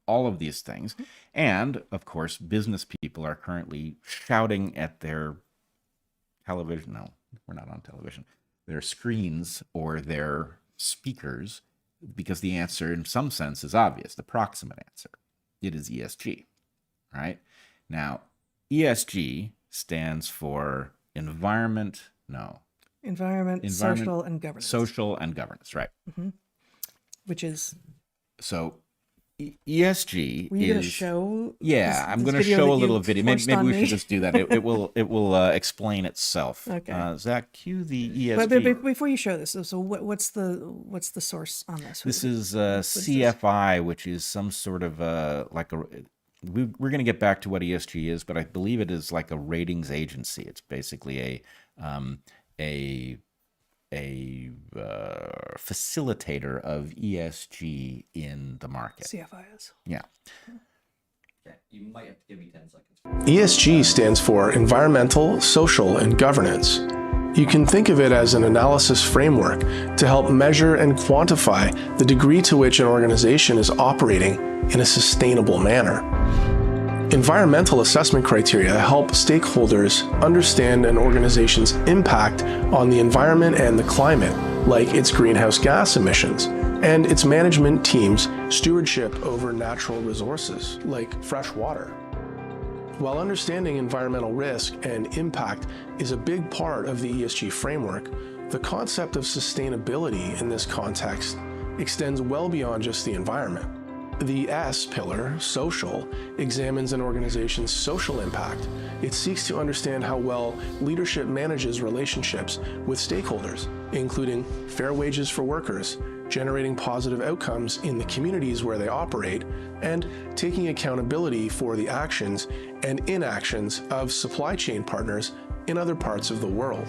all of these things. And of course, business people are currently shouting at their television. No, we're not on television. Their screens or their speakers, because the answer in some sense is obvious, the proximate answer. It is ESG, right? Now, ESG stands for environment, social, and governance. Social and governance, right. Which is... So ESG Were you going is... to show... Yeah, I'm this going to video show that a you little video. forced Maybe on we me? should just do that. It will explain itself. Okay. Zach, cue the ESG. But before you show this, so what's the source on this? This is CFI, which is some sort of we're going to get back to what ESG is, but I believe it is like a ratings agency. It's basically a facilitator of ESG in the market. CFI is. Yeah. Okay, you might have to give me 10 seconds. ESG stands for Environmental, Social, and Governance. You can think of it as an analysis framework to help measure and quantify the degree to which an organization is operating in a sustainable manner. Environmental assessment criteria help stakeholders understand an organization's impact on the environment and the climate, like its greenhouse gas emissions, and its management team's stewardship over natural resources, like fresh water. While understanding environmental risk and impact is a big part of the ESG framework, the concept of sustainability in this context extends well beyond just the environment. The S pillar, social, examines an organization's social impact. It seeks to understand how well leadership manages relationships with stakeholders, including fair wages for workers, generating positive outcomes in the communities where they operate, and taking accountability for the actions and inactions of supply chain partners in other parts of the world.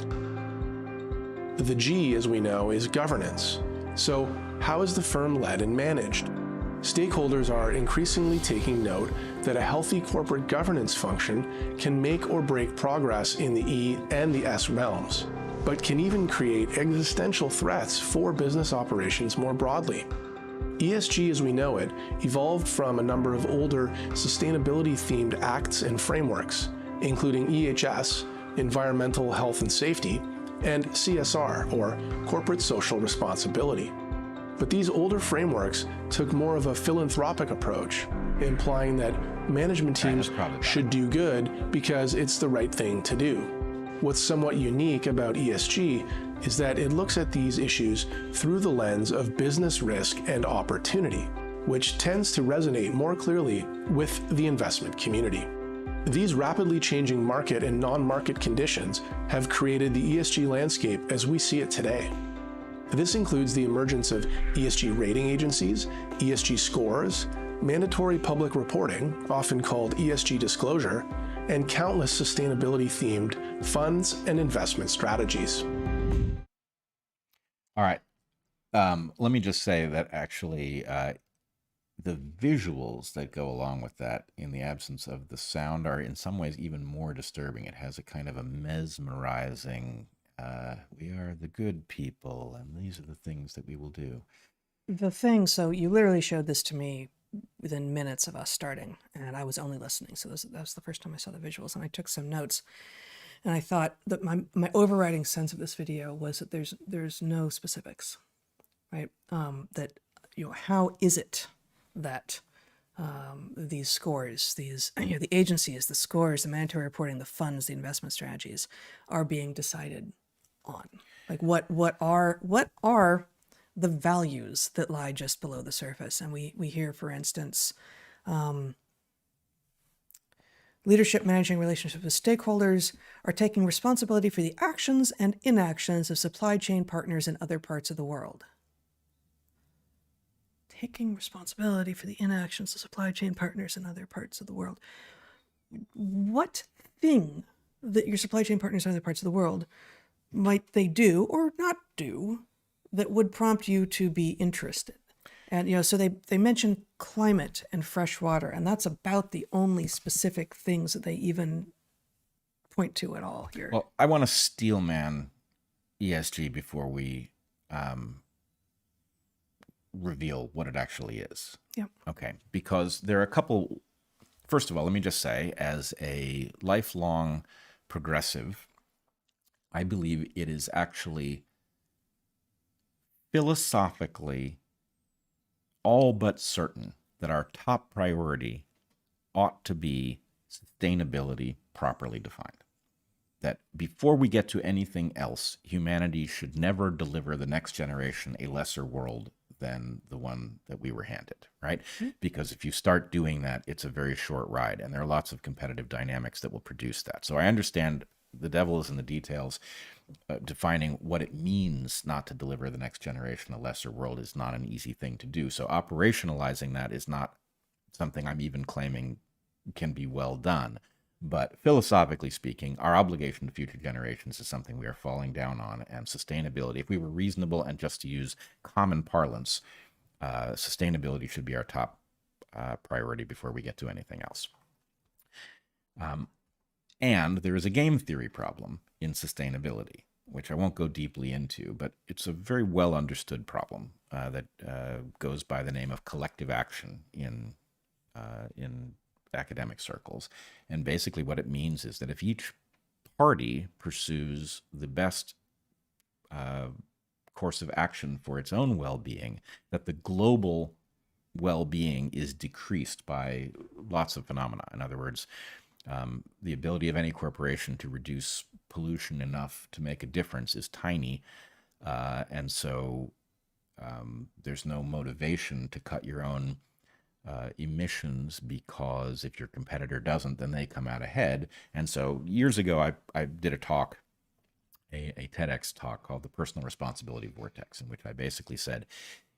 The G, as we know, is governance. So, how is the firm led and managed? Stakeholders are increasingly taking note that a healthy corporate governance function can make or break progress in the E and the S realms, but can even create existential threats for business operations more broadly. ESG as we know it evolved from a number of older sustainability-themed acts and frameworks, including EHS, environmental health and safety, and CSR, or corporate social responsibility. But these older frameworks took more of a philanthropic approach, implying that management teams should do good because it's the right thing to do. What's somewhat unique about ESG is that it looks at these issues through the lens of business risk and opportunity, which tends to resonate more clearly with the investment community. These rapidly changing market and non-market conditions have created the ESG landscape as we see it today. This includes the emergence of ESG rating agencies, ESG scores, mandatory public reporting, often called ESG disclosure, and countless sustainability-themed funds and investment strategies. All right. Let me just say that actually the visuals that go along with that in the absence of the sound are in some ways even more disturbing. It has a kind of a mesmerizing, we are the good people and these are the things that we will do. So you literally showed this to me within minutes of us starting, and I was only listening. So that was the first time I saw the visuals, and I took some notes. And I thought that my overriding sense of this video was that there's no specifics, right? That, how is it that these scores, the agencies, the scores, the mandatory reporting, the funds, the investment strategies are being decided on? Like what are the values that lie just below the surface? And we hear, for instance, leadership managing relationships with stakeholders are taking responsibility for the actions and inactions of supply chain partners in other parts of the world. Taking responsibility for the inactions of supply chain partners in other parts of the world. What thing that your supply chain partners in other parts of the world might they do or not do that would prompt you to be interested? And, so they mention climate and fresh water, and that's about the only specific things that they even point to at all here. Well, I want to steelman ESG before we reveal what it actually is. Yeah. Okay. Because there are a couple, first of all, let me just say, as a lifelong progressive, I believe it is actually philosophically all but certain that our top priority ought to be sustainability properly defined. That before we get to anything else, humanity should never deliver the next generation a lesser world than the one that we were handed, right? Mm-hmm. Because if you start doing that, it's a very short ride, and there are lots of competitive dynamics that will produce that. So I understand the devil is in the details. Defining what it means not to deliver the next generation a lesser world is not an easy thing to do. So operationalizing that is not something I'm even claiming can be well done. But philosophically speaking, our obligation to future generations is something we are falling down on. And sustainability, if we were reasonable and just to use common parlance, sustainability should be our top priority before we get to anything else. And there is a game theory problem in sustainability, which I won't go deeply into, but it's a very well understood problem that goes by the name of collective action in academic circles. And basically what it means is that if each party pursues the best course of action for its own well-being, that the global well-being is decreased by lots of phenomena. In other words, the ability of any corporation to reduce pollution enough to make a difference is tiny. And so there's no motivation to cut your own emissions, because if your competitor doesn't, then they come out ahead. And so years ago, I did a talk, a TEDx talk called The Personal Responsibility Vortex, in which I basically said,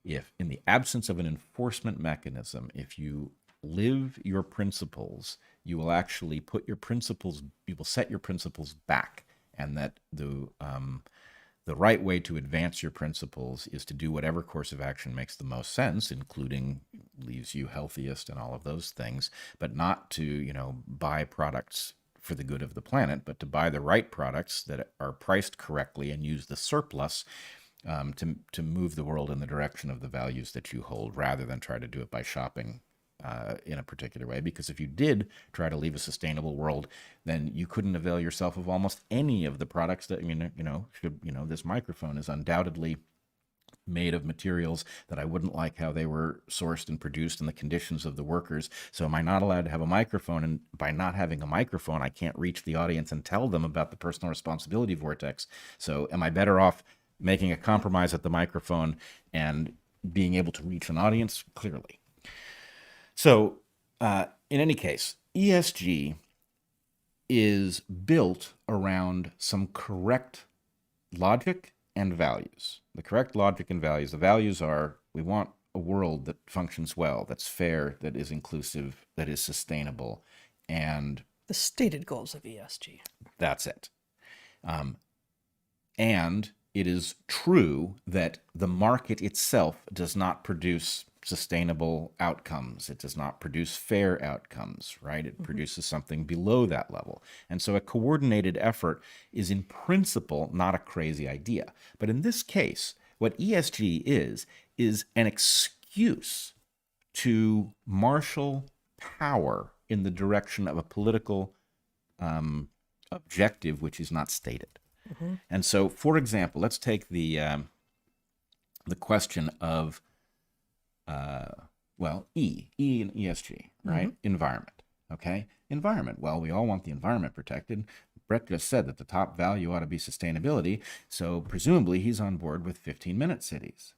if in the absence of an enforcement mechanism, if you live your principles, you will actually put your principles, you will set your principles back, and that the right way to advance your principles is to do whatever course of action makes the most sense, including leaves you healthiest and all of those things, but not to, buy products for the good of the planet, but to buy the right products that are priced correctly and use the surplus to move the world in the direction of the values that you hold, rather than try to do it by shopping in a particular way, because if you did try to leave a sustainable world, then you couldn't avail yourself of almost any of the products that, this microphone is undoubtedly made of materials that I wouldn't like how they were sourced and produced and the conditions of the workers. So am I not allowed to have a microphone? And by not having a microphone, I can't reach the audience and tell them about the personal responsibility vortex. So am I better off making a compromise at the microphone and being able to reach an audience? Clearly. So in any case, ESG is built around some correct logic and values. The correct logic and values. The values are, we want a world that functions well, that's fair, that is inclusive, that is sustainable, and The stated goals of ESG. that's it. And it is true that the market itself does not produce sustainable outcomes. It does not produce fair outcomes, right? It produces something below that level. And so a coordinated effort is in principle not a crazy idea. But in this case, what ESG is an excuse to marshal power in the direction of a political objective which is not stated. And so, for example, let's take the question of E in ESG, right? Environment. Okay, environment. Well, we all want the environment protected. Bret just said that the top value ought to be sustainability, so presumably he's on board with 15-minute cities.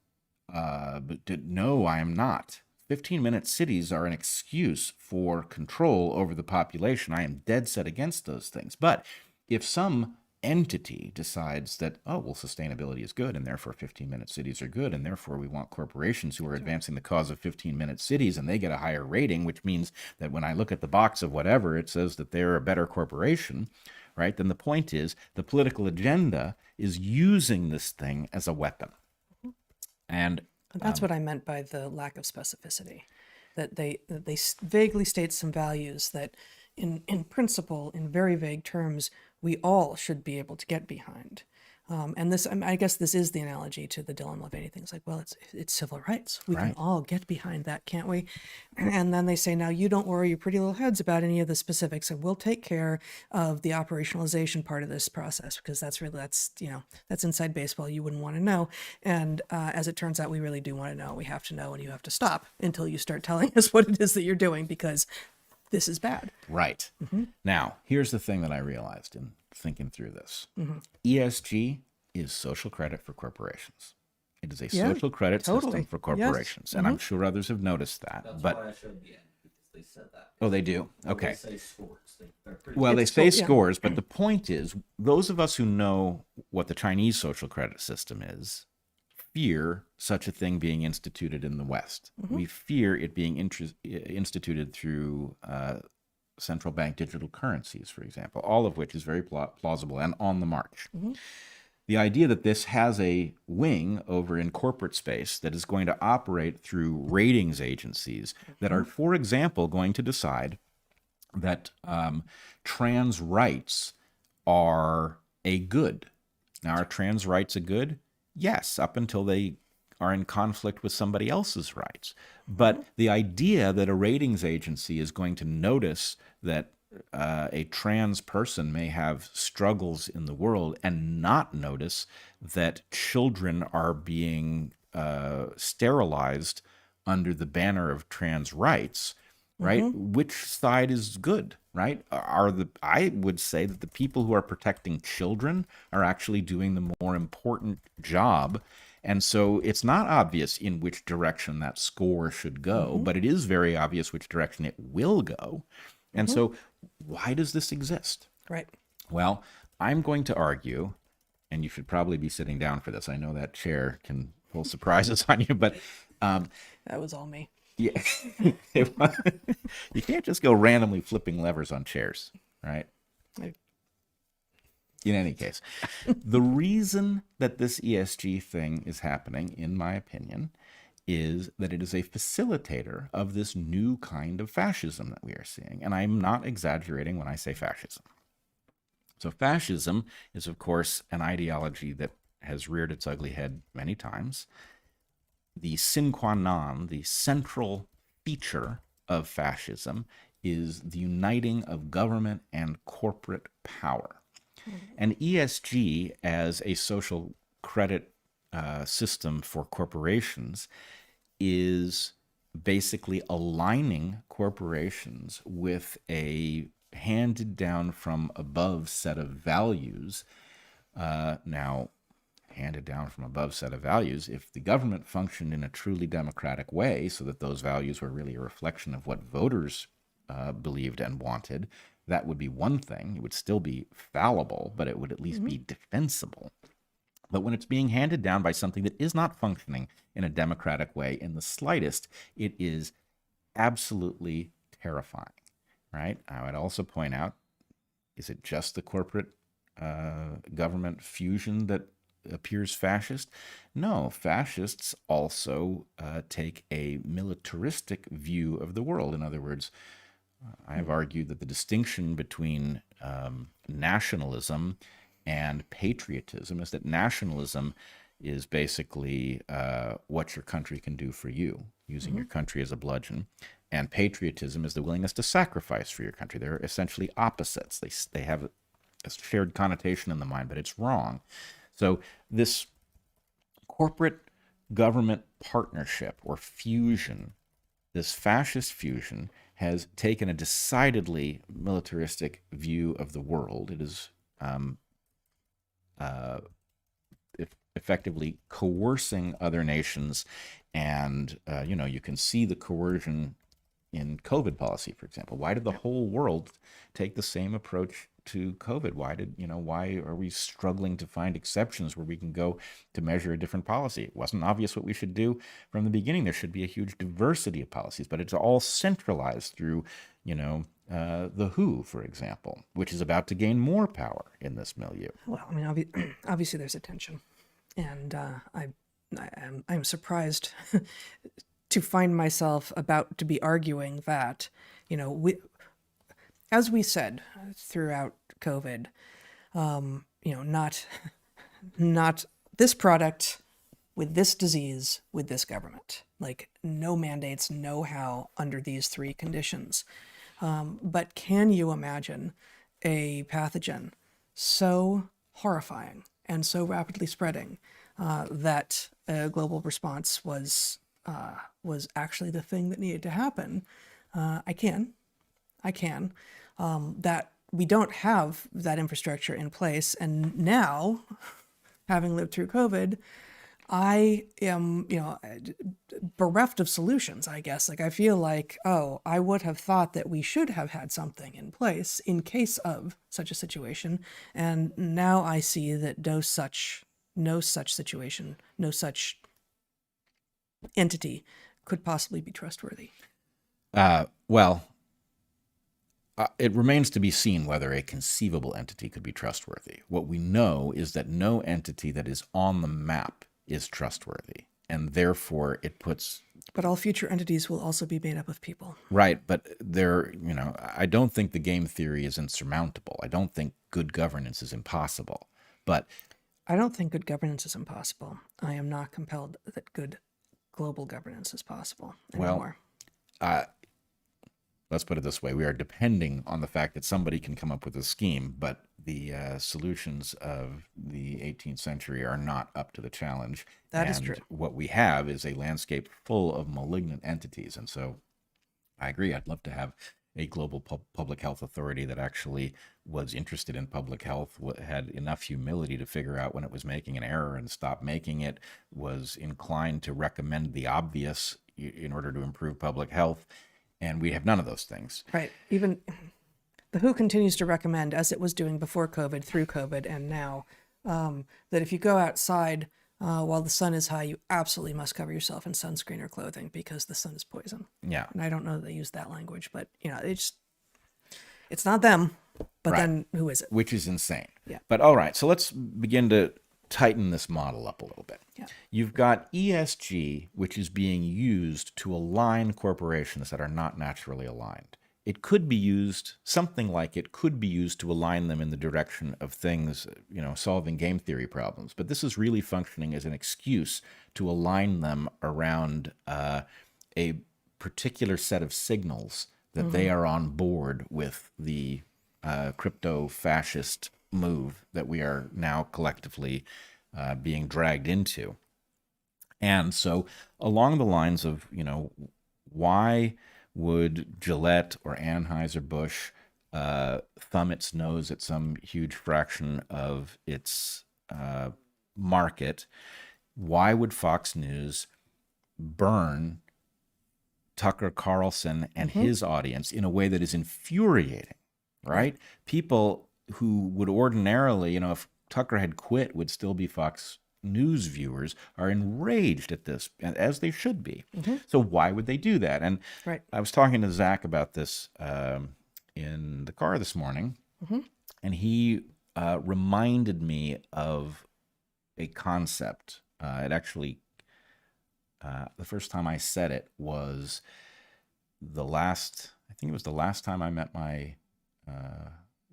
No, I am not. 15-minute cities are an excuse for control over the population. I am dead set against those things. But if some entity decides that, sustainability is good, and therefore 15-minute cities are good, and therefore we want corporations who are advancing the cause of 15-minute cities, and they get a higher rating, which means that when I look at the box of whatever, it says that they're a better corporation, right? Then the point is, the political agenda is using this thing as a weapon. And That's what I meant by the lack of specificity, that they vaguely state some values that in principle, in very vague terms, we all should be able to get behind. And this, I guess this is the analogy to the Dylan Mulvaney thing. It's like, well, it's civil rights. We can all get behind that, can't we? And then they say, now you don't worry your pretty little heads about any of the specifics, and we'll take care of the operationalization part of this process, because that's inside baseball. You wouldn't want to know. And as it turns out, we really do want to know. We have to know, and you have to stop until you start telling us what it is that you're doing, because this is bad. Right. Now, here's the thing that I realized in thinking through this. ESG is social credit for corporations. It is a social credit system for corporations. And I'm sure others have noticed that. That's but why I showed the end, because they said that. Oh, they do? Okay. They say scores. They're pretty Well, they It's say cool, yeah. scores, but the point is, those of us who know what the Chinese social credit system is, fear such a thing being instituted in the West. We fear it being instituted through central bank digital currencies, for example, all of which is very plausible and on the march. The idea that this has a wing over in corporate space that is going to operate through ratings agencies that are, for example, going to decide that trans rights are a good. Now, are trans rights a good? Yes, up until they are in conflict with somebody else's rights. But the idea that a ratings agency is going to notice that a trans person may have struggles in the world and not notice that children are being sterilized under the banner of trans rights, right? Which side is good, right? I would say that the people who are protecting children are actually doing the more important job. And so it's not obvious in which direction that score should go, but it is very obvious which direction it will go. And so why does this exist? Right. Well, I'm going to argue, and you should probably be sitting down for this. I know that chair can pull surprises on you, but That was all me. yeah, you can't just go randomly flipping levers on chairs, right? In any case, the reason that this ESG thing is happening, in my opinion, is that it is a facilitator of this new kind of fascism that we are seeing. And I'm not exaggerating when I say fascism. So fascism is, of course, an ideology that has reared its ugly head many times. The sine qua non, the central feature of fascism is the uniting of government and corporate power. And ESG, as a social credit system for corporations, is basically aligning corporations with a handed down from above set of values. Now, handed down from above set of values, if the government functioned in a truly democratic way so that those values were really a reflection of what voters believed and wanted, that would be one thing. It would still be fallible, but it would at least be defensible. But when it's being handed down by something that is not functioning in a democratic way in the slightest, it is absolutely terrifying, right? I would also point out, is it just the corporate government fusion that appears fascist? No, fascists also take a militaristic view of the world. In other words, I have argued that the distinction between nationalism and patriotism is that nationalism is basically what your country can do for you, using your country as a bludgeon. And patriotism is the willingness to sacrifice for your country. They're essentially opposites. They have a shared connotation in the mind, but it's wrong. So this corporate government partnership or fusion, this fascist fusion, has taken a decidedly militaristic view of the world. It is effectively coercing other nations, and you can see the coercion in COVID policy, for example. Why did the whole world take the same approach to COVID? Why are we struggling to find exceptions where we can go to measure a different policy? It wasn't obvious what we should do from the beginning. There should be a huge diversity of policies, but it's all centralized through, the WHO, for example, which is about to gain more power in this milieu. Well, I mean, obviously there's a tension, and I'm surprised to find myself about to be arguing that, as we said throughout COVID, not this product with this disease with this government, like no mandates, no how under these three conditions. But can you imagine a pathogen so horrifying and so rapidly spreading that a global response was actually the thing that needed to happen? I can. That we don't have that infrastructure in place, and now, having lived through COVID, I am, bereft of solutions, I guess. Like, I feel like, I would have thought that we should have had something in place in case of such a situation. And now I see that no such situation, no such entity could possibly be trustworthy. It remains to be seen whether a conceivable entity could be trustworthy. What we know is that no entity that is on the map is trustworthy, and therefore it puts... But all future entities will also be made up of people. Right, but I don't think the game theory is insurmountable. I don't think good governance is impossible, but... I don't think good governance is impossible. I am not compelled that good global governance is possible anymore. Let's put it this way. We are depending on the fact that somebody can come up with a scheme, but the solutions of the 18th century are not up to the challenge. That is true. What we have is a landscape full of malignant entities. And so I agree. I'd love to have a global public health authority that actually was interested in public health, had enough humility to figure out when it was making an error and stop making it, was inclined to recommend the obvious in order to improve public health. And we have none of those things. Right. Even the WHO continues to recommend, as it was doing before COVID, through COVID, and now, that if you go outside while the sun is high, you absolutely must cover yourself in sunscreen or clothing because the sun is poison. Yeah. And I don't know that they use that language, but it's not them. But Right. then who is it? Which is insane. Yeah. But all right, so let's begin to tighten this model up a little bit. Yeah. You've got ESG, which is being used to align corporations that are not naturally aligned. It could be used, something like it could be used to align them in the direction of things, solving game theory problems. But this is really functioning as an excuse to align them around a particular set of signals that they are on board with the crypto fascist move that we are now collectively being dragged into. And so along the lines of, why would Gillette or Anheuser-Busch thumb its nose at some huge fraction of its market? Why would Fox News burn Tucker Carlson and his audience in a way that is infuriating, right? People who would ordinarily, if Tucker had quit, would still be Fox News viewers, are enraged at this, as they should be. So why would they do that? And I was talking to Zach about this in the car this morning, and he reminded me of a concept. It actually, the first time I said it was I think it was the last time I met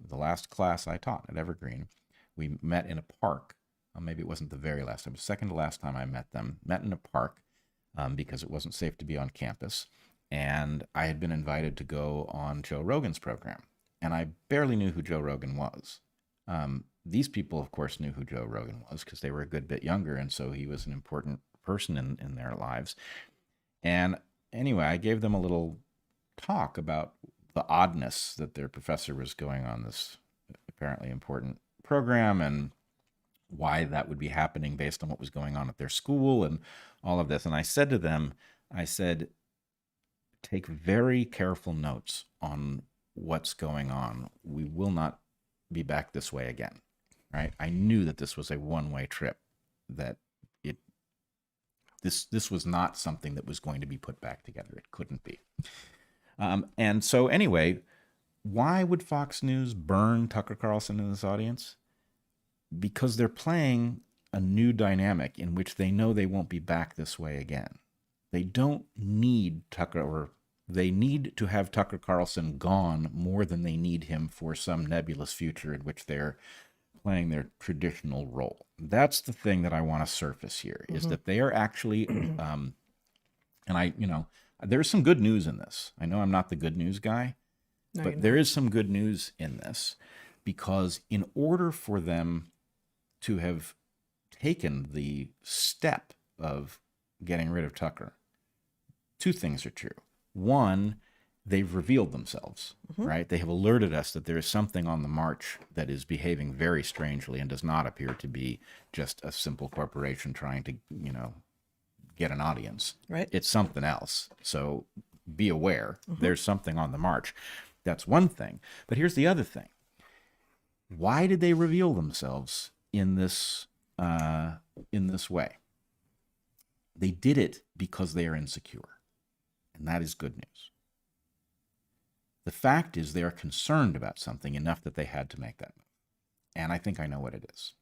the last class I taught at Evergreen. We met in a park. Maybe it wasn't the very last time. It was the second to last time I met them. Met in a park because it wasn't safe to be on campus. And I had been invited to go on Joe Rogan's program. And I barely knew who Joe Rogan was. These people, of course, knew who Joe Rogan was because they were a good bit younger. And so he was an important person in their lives. And anyway, I gave them a little talk about the oddness that their professor was going on this apparently important program and why that would be happening based on what was going on at their school and all of this. And I said to them, take very careful notes on what's going on. We will not be back this way again, right? I knew that this was a one-way trip, that this was not something that was going to be put back together. It couldn't be. And so anyway, why would Fox News burn Tucker Carlson in this audience? Because they're playing a new dynamic in which they know they won't be back this way again. They don't need Tucker, or they need to have Tucker Carlson gone more than they need him for some nebulous future in which they're playing their traditional role. That's the thing that I want to surface here, is that they are actually, there's some good news in this. I know I'm not the good news guy, but there is some good news in this, because in order for them to have taken the step of getting rid of Tucker, two things are true. One, they've revealed themselves, right? They have alerted us that there is something on the march that is behaving very strangely and does not appear to be just a simple corporation trying to, get an audience. Right. It's something else. So be aware. There's something on the march. That's one thing. But here's the other thing. Why did they reveal themselves in this way? They did it because they are insecure, and that is good news. The fact is, they are concerned about something enough that they had to make that move, and I think I know what it is.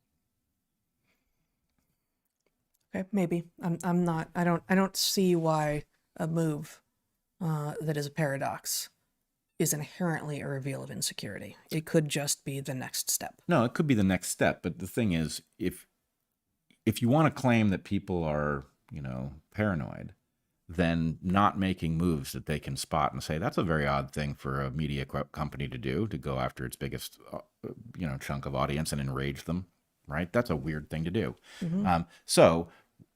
Okay, maybe. I'm not. I don't see why a move that is a paradox is inherently a reveal of insecurity. It could just be the next step. No, it could be the next step, but the thing is, if you want to claim that people are, paranoid, then not making moves that they can spot and say, that's a very odd thing for a media company to do, to go after its biggest, chunk of audience and enrage them, right? That's a weird thing to do. So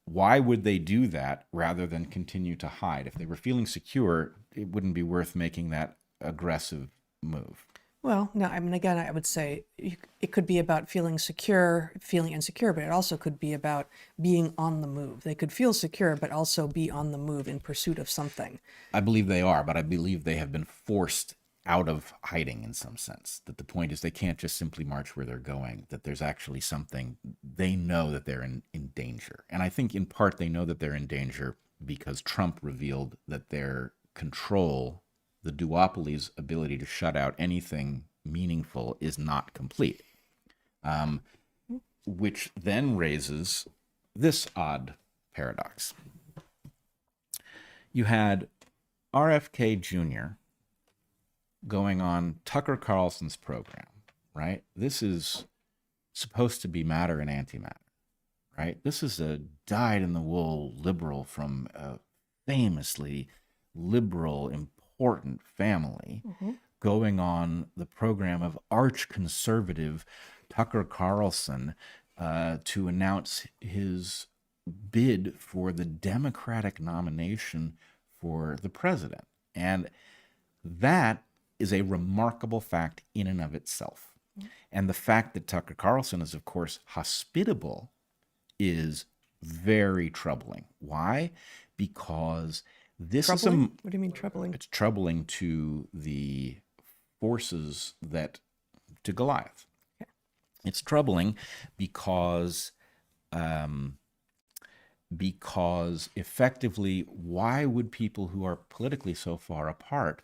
why would they do that rather than continue to hide? If they were feeling secure, it wouldn't be worth making that aggressive move. Well, no, I mean, again, I would say it could be about feeling insecure, but it also could be about being on the move. They could feel secure, but also be on the move in pursuit of something. I believe they are, but I believe they have been forced out of hiding in some sense. That the point is they can't just simply march where they're going, that there's actually something. They know that they're in danger. And I think in part they know that they're in danger because Trump revealed that their control, the duopoly's ability to shut out anything meaningful, is not complete. Which then raises this odd paradox. You had RFK Jr. going on Tucker Carlson's program, right? This is supposed to be matter and antimatter, right? This is a dyed-in-the-wool liberal from a famously liberal, important family going on the program of arch-conservative Tucker Carlson to announce his bid for the Democratic nomination for the president. And that is a remarkable fact in and of itself. And the fact that Tucker Carlson is, of course, hospitable is very troubling. Why? Because this Troubling? What do you mean troubling? it's troubling to the forces to Goliath. Okay. It's troubling because effectively, why would people who are politically so far apart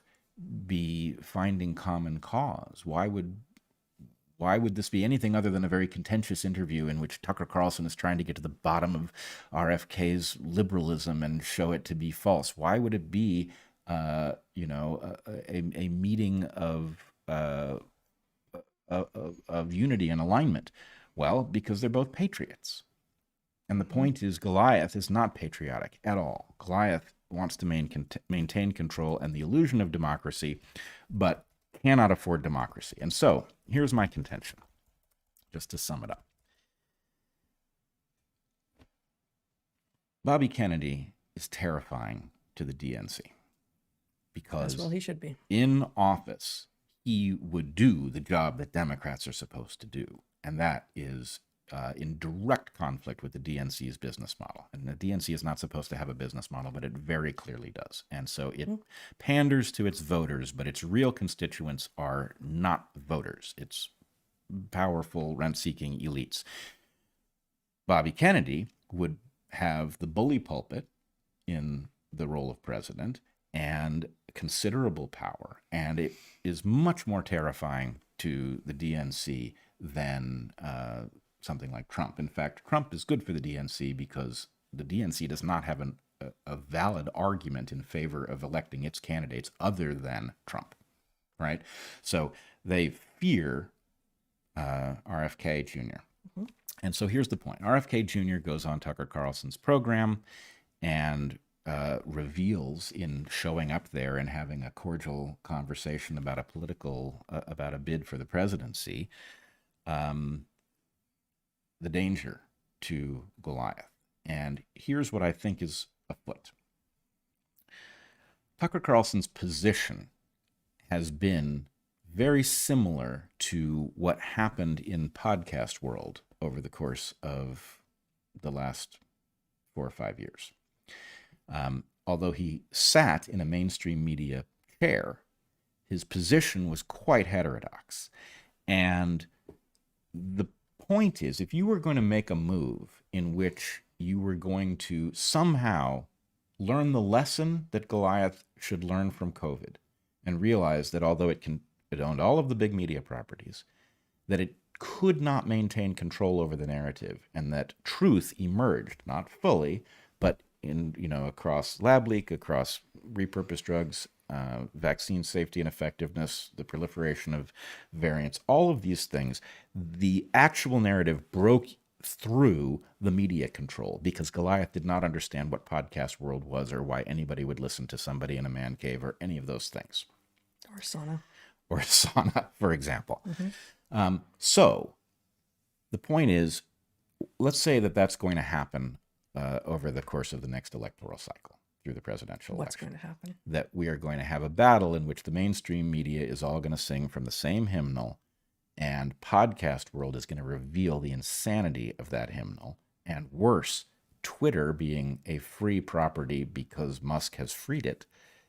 be finding common cause? Why would this be anything other than a very contentious interview in which Tucker Carlson is trying to get to the bottom of RFK's liberalism and show it to be false? Why would it be, a meeting of unity and alignment? Well, because they're both patriots. And the point is, Goliath is not patriotic at all. Goliath wants to maintain control and the illusion of democracy, but cannot afford democracy. And so, here's my contention, just to sum it up. Bobby Kennedy is terrifying to the DNC because As well he should be. in office, he would do the job that Democrats are supposed to do, and that is in direct conflict with the DNC's business model. And the DNC is not supposed to have a business model, but it very clearly does. And so it panders to its voters, but its real constituents are not voters. It's powerful, rent-seeking elites. Bobby Kennedy would have the bully pulpit in the role of president and considerable power. And it is much more terrifying to the DNC than something like Trump. In fact, Trump is good for the DNC because the DNC does not have a valid argument in favor of electing its candidates other than Trump, right? So they fear RFK Jr. And so here's the point. RFK Jr. goes on Tucker Carlson's program and reveals, in showing up there and having a cordial conversation about about a bid for the presidency, the danger to Goliath. And here's what I think is afoot. Tucker Carlson's position has been very similar to what happened in podcast world over the course of the last 4 or 5 years. Although he sat in a mainstream media chair, his position was quite heterodox. And the point is, if you were going to make a move in which you were going to somehow learn the lesson that Goliath should learn from COVID and realize that although it owned all of the big media properties, that it could not maintain control over the narrative, and that truth emerged, not fully, but across lab leak, across repurposed drugs, vaccine safety and effectiveness, the proliferation of variants, all of these things, the actual narrative broke through the media control because Goliath did not understand what podcast world was or why anybody would listen to somebody in a man cave or any of those things. Or sauna. Or sauna, for example. So the point is, let's say that that's going to happen over the course of the next electoral cycle through the presidential What's election. going to happen? That we are going to have a battle in which the mainstream media is all going to sing from the same hymnal, and podcast world is going to reveal the insanity of that hymnal. And worse, Twitter, being a free property because Musk has freed it,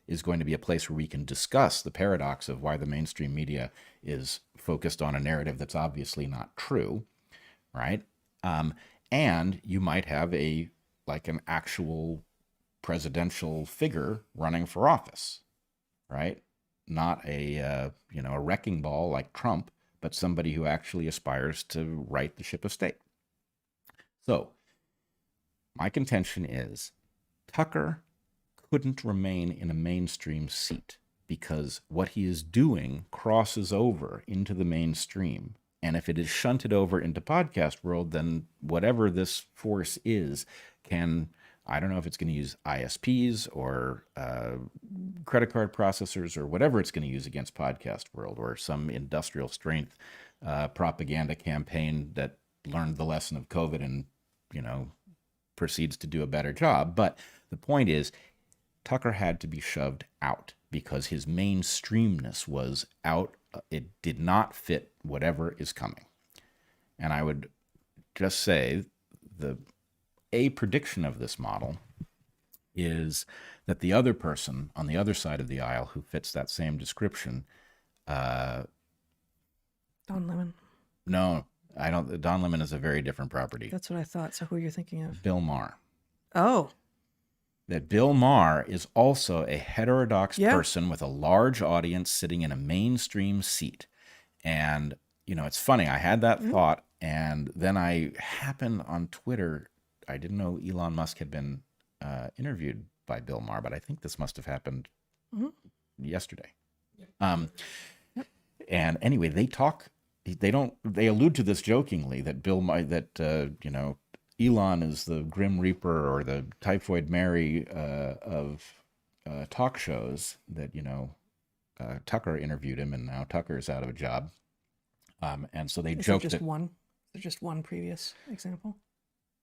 is going to be a place where we can discuss the paradox of why the mainstream media is focused on a narrative that's obviously not true, right? And you might have an actual presidential figure running for office, right? Not a wrecking ball like Trump, but somebody who actually aspires to right the ship of state. So my contention is Tucker couldn't remain in a mainstream seat because what he is doing crosses over into the mainstream. And if it is shunted over into podcast world, then whatever this force is can I don't know if it's going to use ISPs or credit card processors or whatever it's going to use against Podcast World, or some industrial strength propaganda campaign that learned the lesson of COVID and, proceeds to do a better job. But the point is, Tucker had to be shoved out because his mainstreamness was out. It did not fit whatever is coming. And I would just say a prediction of this model is that the other person on the other side of the aisle who fits that same description, Don Lemon. no, I don't. Don Lemon is a very different property. That's what I thought. So who are you thinking of? Bill Maher. Oh, That Bill Maher is also a heterodox Yeah. person with a large audience sitting in a mainstream seat. And, it's funny. I had that thought, and then I happened on Twitter. I didn't know Elon Musk had been interviewed by Bill Maher, but I think this must have happened yesterday. And anyway, they allude to this jokingly, that Elon is the Grim Reaper or the Typhoid Mary of talk shows, that, Tucker interviewed him and now Tucker is out of a job. And so they is there joked just that, one? Is there just one previous example?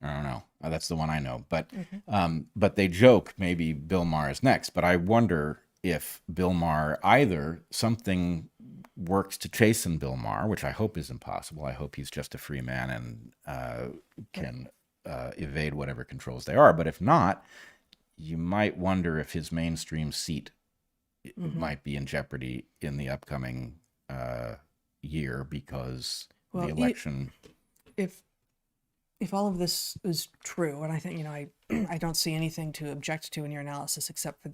I don't know. That's the one I know. But they joke maybe Bill Maher is next. But I wonder if Bill Maher, either something works to chasten Bill Maher, which I hope is impossible. I hope he's just a free man and can evade whatever controls they are. But if not, you might wonder if his mainstream seat might be in jeopardy in the upcoming year, because the election. If all of this is true, and I think I don't see anything to object to in your analysis except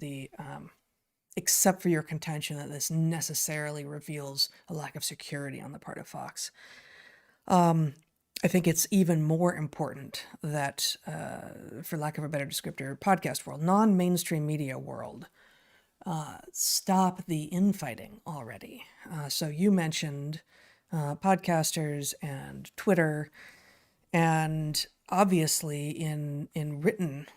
for your contention that this necessarily reveals a lack of security on the part of Fox. I think it's even more important that, for lack of a better descriptor, podcast world, non-mainstream media world, stop the infighting already. So you mentioned podcasters and Twitter, and obviously in written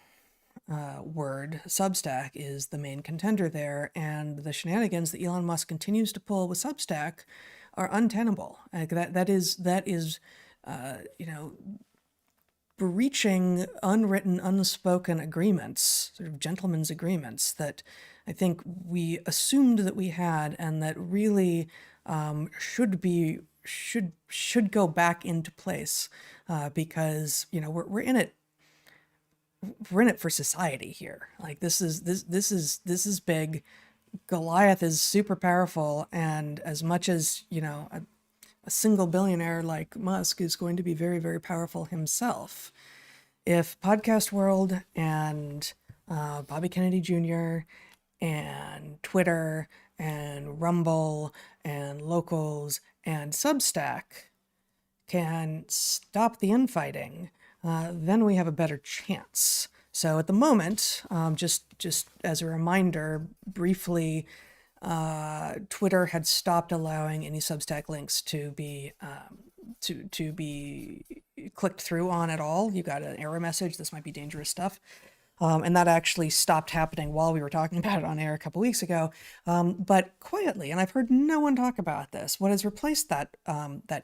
word, Substack is the main contender there, and the shenanigans that Elon Musk continues to pull with Substack are untenable. Like that is breaching unwritten, unspoken agreements, sort of gentlemen's agreements that I think we assumed that we had, and that really should go back into place, because we're in it. We're in it for society here. Like this is big. Goliath is super powerful, and as much as a single billionaire like Musk is going to be very, very powerful himself, if Podcast World and Bobby Kennedy Jr. and Twitter and Rumble and Locals and Substack can stop the infighting, then we have a better chance. So at the moment, just as a reminder, briefly, Twitter had stopped allowing any Substack links to be clicked through on at all. You got an error message, this might be dangerous stuff. And that actually stopped happening while we were talking about it on air a couple weeks ago. But quietly, and I've heard no one talk about this, what has replaced that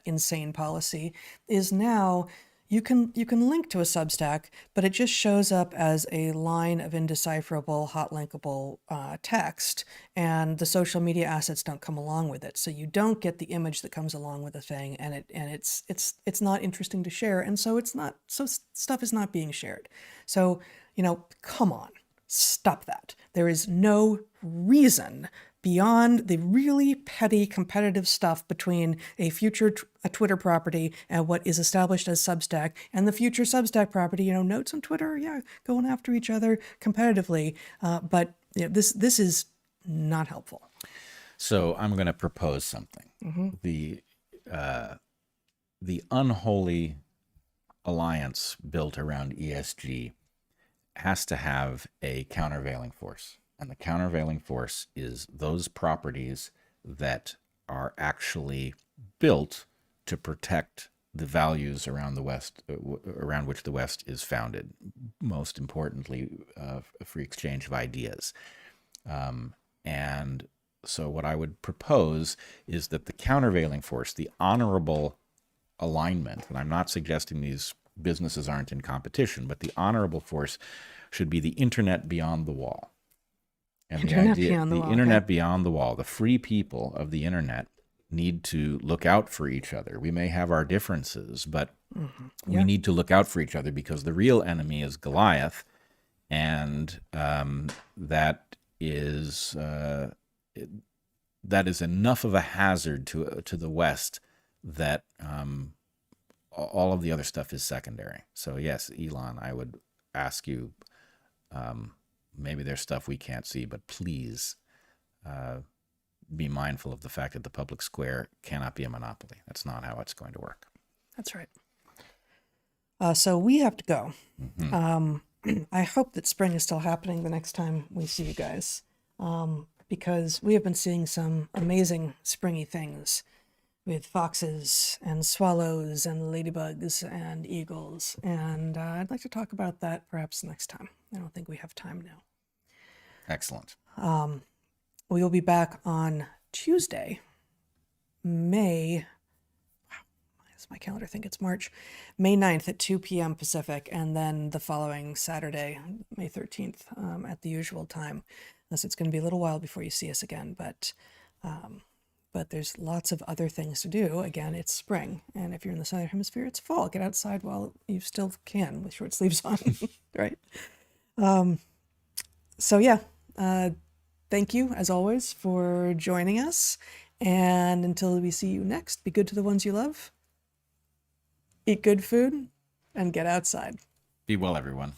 insane policy is now you can link to a Substack, but it just shows up as a line of indecipherable, hot linkable text, and the social media assets don't come along with it. So you don't get the image that comes along with the thing, and it's not interesting to share, and so stuff is not being shared. So come on, stop that. There is no reason beyond the really petty competitive stuff between a future Twitter property and what is established as Substack, and the future Substack property. Notes on Twitter, going after each other competitively, but this is not helpful. So I'm going to propose something. The unholy alliance built around ESG has to have a countervailing force. And the countervailing force is those properties that are actually built to protect the values around the West, around which the West is founded. Most importantly, a free exchange of ideas. And so what I would propose is that the countervailing force, the honorable alignment, and I'm not suggesting these businesses aren't in competition, but the honorable force should be the internet beyond the wall. And Internet the idea, beyond the wall, internet okay. beyond the wall, the free people of the internet need to look out for each other. We may have our differences, but we need to look out for each other, because the real enemy is Goliath, and that is enough of a hazard to the West that all of the other stuff is secondary. So yes, Elon, I would ask you, maybe there's stuff we can't see, but please be mindful of the fact that the public square cannot be a monopoly. That's not how it's going to work. That's right. So we have to go. I hope that spring is still happening the next time we see you guys, because we have been seeing some amazing springy things with foxes and swallows and ladybugs and eagles. And I'd like to talk about that perhaps next time. I don't think we have time now. Excellent. We will be back on Tuesday, May, my calendar, I think it's March, May 9th at 2 p.m. Pacific, and then the following Saturday, May 13th, at the usual time. Unless it's going to be a little while before you see us again, but there's lots of other things to do. Again, it's spring, and if you're in the Southern Hemisphere, it's fall. Get outside while you still can with short sleeves on, right? So yeah, thank you, as always, for joining us, and until we see you next, be good to the ones you love. Eat good food and get outside. Be well, everyone.